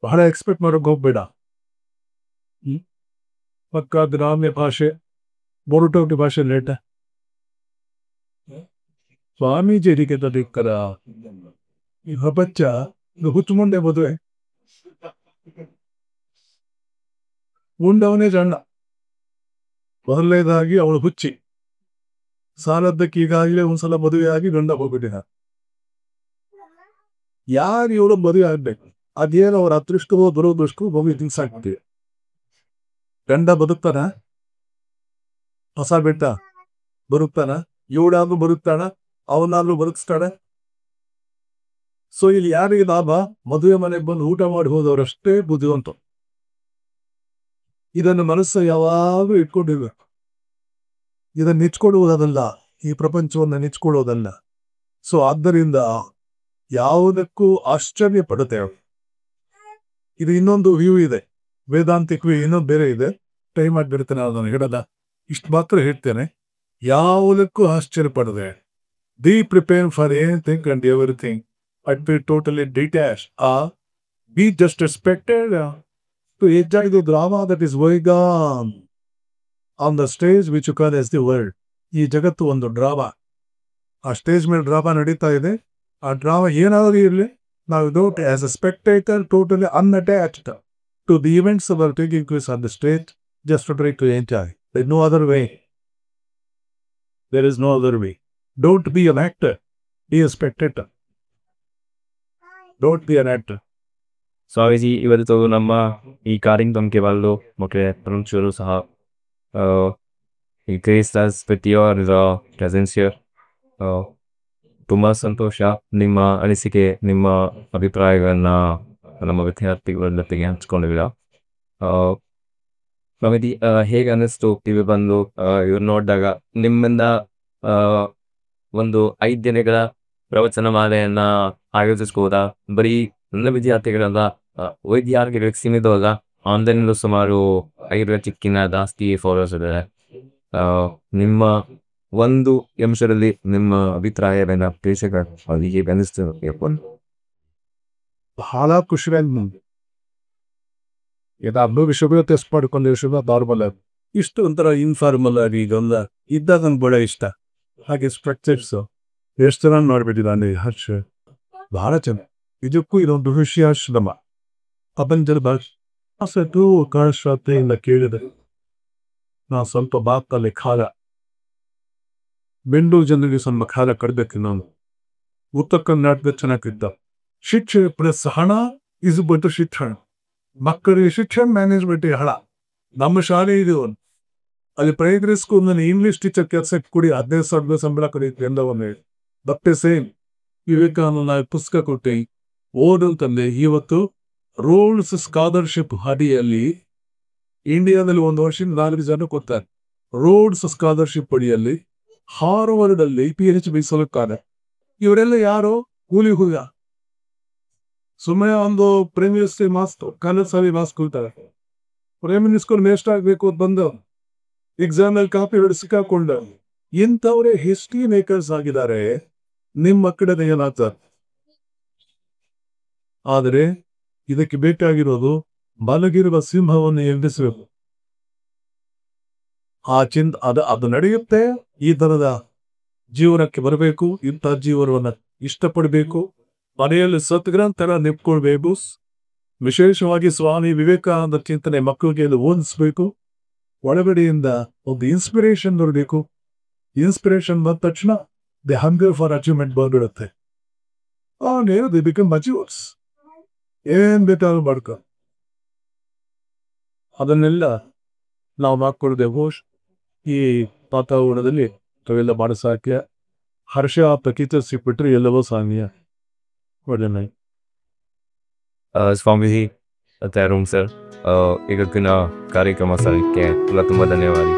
ಬಹಳ ಎಕ್ಸ್ಪೆಕ್ಟ್ ಮಾಡೋಕೆ ಹೋಗ್ಬೇಡ. ಪಕ್ಕ ಗ್ರಾಮ್ಯ ಭಾಷೆ, ಮೊರಟೋಟಿ ಭಾಷೆ ಲೇಟ. ಸ್ವಾಮೀಜಿ ದಿಕ್ಕರ ಈ ಪ್ರಪಂಚ ಹುಚ್ಚುಮುಂಡೆ ಮದುವೆ. ಉಂಡವನೇ ಜಣ್ಣ. ಮೊದಲನೇದಾಗಿ ಅವಳು ಹುಚ್ಚಿ. ಸಾಲದ್ದಕ್ಕೆ ಈಗಾಗಲೇ ಒಂದ್ಸಲ ಮದುವೆ ಆಗಿ ಗಂಡ ಹೋಗ್ಬಿಟ್ಟಿನ. ಯಾರು ಇವಳು ಮದುವೆ ಆಗ್ಬೇಕು? ಅದೇನು ಅವ್ರ ಅದೃಷ್ಟವೋ ದುರದೃಷ್ಟವೋ ಹೋಗಿ ದಿವ್ಸಾಗ್ತೀವಿ. ಗಂಡ ಬದುಕ್ತಾನ? ಹೊಸ ಬೆಟ್ಟ ಬದುಕ್ತಾನ? ಇವಳಾದ್ರೂ ಬದುಕ್ತಾನ? ಅವನಾದ್ರೂ ಬದುಕಿಸ್ತಾಳ? ಸೊ ಇಲ್ಲಿ ಯಾರಿಗೆ ಲಾಭ? ಮದುವೆ ಮನೆಗೆ ಬಂದು ಊಟ ಮಾಡಿ ಹೋದವರಷ್ಟೇ ಬುದ್ಧಿವಂತ. ಇದನ್ನು ಮನಸ್ಸು ಯಾವಾಗಲೂ ಇಟ್ಕೊಂಡಿರ್ಬೇಕು. ಇದನ್ನು ನಿಚ್ಕೊಳ್ಳುವುದಲ್ಲ, ಈ ಪ್ರಪಂಚವನ್ನು ನಿಚ್ಕೊಳ್ಳೋದಲ್ಲ. ಸೊ ಆದ್ದರಿಂದ ಯಾವುದಕ್ಕೂ ಆಶ್ಚರ್ಯ ಪಡುತ್ತೇವೆ. ಇದು ಇನ್ನೊಂದು ವ್ಯೂ ಇದೆ, ವೇದಾಂತಿಕ್ ವ್ಯೂ ಇನ್ನೊಂದು ಬೇರೆ ಇದೆ. ಟೈಮ್ ಆಗಿಬಿಡುತ್ತೆ, ನಾನು ಹೇಳಲ್ಲ, ಇಷ್ಟು ಮಾತ್ರ ಹೇಳ್ತೇನೆ. ಯಾವುದಕ್ಕೂ ಆಶ್ಚರ್ಯ ಪಡದೆ, be prepare for anything and everything, and be totally detach or be just expected to enjoy the drama that is going on the stage which you call as the world. ಈ ಜಗತ್ತು ಒಂದು ಡ್ರಾಮಾ, ಆ stage ಮೇಲೆ drama ನಡೀತಾ ಇದೆ. ಆ drama ಏನಾದರೂ ಇರಲಿ, ನಾವು don't as a spectator totally unattached to the events are taking place on the stage, just to try to enjoy. There's no other way. There is no other way. Don't be an actor. Be a spectator. Don't be an actor. Swamiji ಇವತ್ತು ನಮ್ಮ ಈ ಕಾರ್ಯಕ್ರಮಕ್ಕೆ ಬಂದು ಮತ್ತೆ ಪ್ರಮುಖರು ಸಹ increases with your presence here. ತುಂಬ ಸಂತೋಷ. ನಿಮ್ಮ ಅನಿಸಿಕೆ, ನಿಮ್ಮ ಅಭಿಪ್ರಾಯಗಳನ್ನ ನಮ್ಮ ವಿದ್ಯಾರ್ಥಿಗಳ ಜೊತೆಗೆ ಹಂಚ್ಕೊಂಡಿದ್ದೀರಾ. ಸ್ವಾಮೀಜಿ, ಹೇಗೆ ಅನ್ನಿಸ್ತು ಇಲ್ಲಿ ಬಂದು ಇವ್ರು ನೋಡಿದಾಗ? ನಿಮ್ಮಿಂದ ಒಂದು 5 ದಿನಗಳ ಪ್ರವಚನ ಮಾಲೆಯನ್ನ ಆಯೋಜಿಸ್ಬೋದಾ? ಬರೀ ನನ್ನ ವಿದ್ಯಾರ್ಥಿಗಳಲ್ಲ, ವೈದ್ಯಾರ್ಥಿಗಳಿಗೆ ಸೀಮಿತವಲ್ಲ, ಆನ್ಲೈನಲ್ಲೂ ಸುಮಾರು 500ಕ್ಕಿಂತ ಜಾಸ್ತಿ ಫಾಲೋವರ್ಸ್ ಇದ್ದಾರೆ. ನಿಮ್ಮ ಒಂದು ಅಂಶದಲ್ಲಿ ನಿಮ್ಮ ಅಭಿಪ್ರಾಯವೇನ ಪ್ರೇಕ್ಷಕರು ಅವರಿಗೆ ಅನಿಸ್ತಿರುತ್ತೆ? ಬಹಳ ಖುಷಿಯಾಗಿ ಇದನ್ನು ವಿಷಯ ಟೆಸ್ಟ್ ಮಾಡ್ಕೊಂಡು ವಿಷಯ ನಾರ್ಮಲ್ ಆಗಿ ಇಷ್ಟು ಒಂಥರ ಇನ್ಫಾರ್ಮಲ್ ಆಗಿ ಇದೊಂದ ಇದ್ದಾಗ ನಂಗೆ ಬಹಳ ಇಷ್ಟ. ಹಾಗೆ ಸ್ಟ್ರಕ್ಚರ್ಸ್ ಎಷ್ಟು ಚೆನ್ನಾಗಿ ನೋಡ್ಬಿಟ್ಟಿದ್ದಾನೆ ಹರ್ಷ, ಬಹಳ ಚೆನ್ನಾಗಿ. ಇದಕ್ಕೂ ಇದೊಂದು ವಿಷಯ ಶ್ರಮ ಪ್ರಪಂಚದ ಭಾಷೆಗೂ ಕಾಳಶ್ರದ್ಧೆಯಿಂದ ಕೇಳಿದೆ. ನಾವು ಸ್ವಲ್ಪ ಭಾಗದಲ್ಲಿ ಖಾಲ ಬೆಂಗಳೂರು ಜನರಿಗೆ ಸ್ವಲ್ಪ ಖಾಲ ಕಡ್ಬೇಕು. ನಾನು ಉತ್ತರ ಕರ್ನಾಟಕ ಚೆನ್ನಾಗಿದ್ದ ಶಿಕ್ಷಣ ಪ್ಲಸ್ ಹಣ ಇಸ್ ಬಟ್ಟು ಶಿಕ್ಷಣ. ಮಕ್ಕಳಿಗೆ ಶಿಕ್ಷಣ ಮ್ಯಾನೇಜ್ಮೆಂಟ್ ಹಣ. ನಮ್ಮ ಶಾಲೆ ಇದು, ಅಲ್ಲಿ ಪ್ರೈಮರಿ ಸ್ಕೂಲ್ನಲ್ಲಿ ಇಂಗ್ಲಿಷ್ ಟೀಚರ್ ಕೆಲಸಕ್ಕೆ ಕೊಡಿ 15,000 ಸಂಬಳ ಕರೀತಿ ಎಲ್ಲವನ್ನೇ. ಬಟ್ಟೆ ಸೇಮ್. ವಿವೇಕಾನಂದ ಪುಸ್ತಕ ಕೊಟ್ಟು ಓದಂತಂದೆ. ಇವತ್ತು ರೋಡ್ಸ್ ಸ್ಕಾಲರ್ಶಿಪ್ ಅಡಿಯಲ್ಲಿ ಇಂಡಿಯಾದಲ್ಲಿ 1 ವರ್ಷದಿಂದ 4 ಜನ ಕೊಡ್ತಾರೆ. ರೋಡ್ಸ್ ಸ್ಕಾಲರ್ಶಿಪ್ ಅಡಿಯಲ್ಲಿ ಹಾರ್ವರ್ಡ್ನಲ್ಲಿ PhD ಸಲುತ್ತಾರೆ. ಇವರೆಲ್ಲ ಯಾರು? ಕೂಲಿ ಹುಗ. ಸುಮ್ಮನೆ ಒಂದು ಪ್ರೈಮ್ ಮಿನಿಸ್ಟರ್ ಮಾಸ್ಕ್ ಕನಸಲ್ಲಿ ಮಾಸ್ಕ್ ಕೊಡ್ತಾರೆ. ಪ್ರೈಮ್ ಮಿನಿಸ್ಟರ್ ನೇಸ್ಟ್ ಆಗ್ಬೇಕು ಅಂತ ಬಂದು ಎಕ್ಸಾಮ್ನಲ್ಲಿ ಕಾಪಿ ಹೊಡೆದು ಸಿಕ್ಕಾಕೊಂಡ ಇಂಥವರೇ ಹಿಸ್ಟ್ರಿ ಮೇಕರ್ಸ್ ಆಗಿದ್ದಾರೆ. ನಿಮ್ಮ ಮಕ್ಕಳನ್ನ ಏನಾಗ್ತಾರೆ? ಆದರೆ ಇದಕ್ಕೆ ಬೇಕಾಗಿರೋದು ಮಲಗಿರುವ ಸಿಂಹವನ್ನು ಎಬ್ಬಿಸಬೇಕು. ಆ ಅದು ನಡೆಯುತ್ತೆ. ಈ ತರದ ಜೀವನಕ್ಕೆ ಬರಬೇಕು. ಇಂಥ ಜೀವನವನ್ನು ಇಷ್ಟಪಡಬೇಕು. ಮನೆಯಲ್ಲಿ ಸತ್ಗ್ರಂಥರ ನಿಂತ್ಕೊಳ್ಬೇಕು. ವಿಶೇಷವಾಗಿ ಸ್ವಾಮಿ ವಿವೇಕಾನಂದ ಚಿಂತನೆ ಮಕ್ಕಳಿಗೆ ಓದಿಸ್ಬೇಕು. ಒಳಗಡೆಯಿಂದ ಒಂದು ಇನ್ಸ್ಪಿರೇಷನ್ ಬರಬೇಕು. ಇನ್ಸ್ಪಿರೇಷನ್ ಬಂದ ತಕ್ಷಣ ದಿ ಹಂಗರ್ ಫಾರ್ ಅಚೀವ್ಮೆಂಟ್ ಬಂದ್ಬಿಡುತ್ತೆ. The become achievers. ಏನ್ ಬೇಕಾದ್ರೂ ಮಾಡ್ಕೊ. ಅದನ್ನೆಲ್ಲ ನಾವು ಮಾಡ್ಕೊಳ್ಬೇಕು. ಈ ವಾತಾವರಣದಲ್ಲಿ ಅವೆಲ್ಲ ಮಾಡೋ ಸಾಧ್ಯ. ಹರ್ಷ ಪ್ರಕೃತಿ ಸಿಕ್ಬಿಟ್ರೆ ಎಲ್ಲವೋ ಸಾಮ್ಯ. ಒಳ್ಳೆ ಸ್ವಾಮೀಜಿ ಮತ್ತೆ ಅರುಣ್ ಸರ್, ಇವತ್ತಿನ ಕಾರ್ಯಕ್ರಮ ಸಲಕ್ಕೆ ತುಂಬ ಧನ್ಯವಾದ.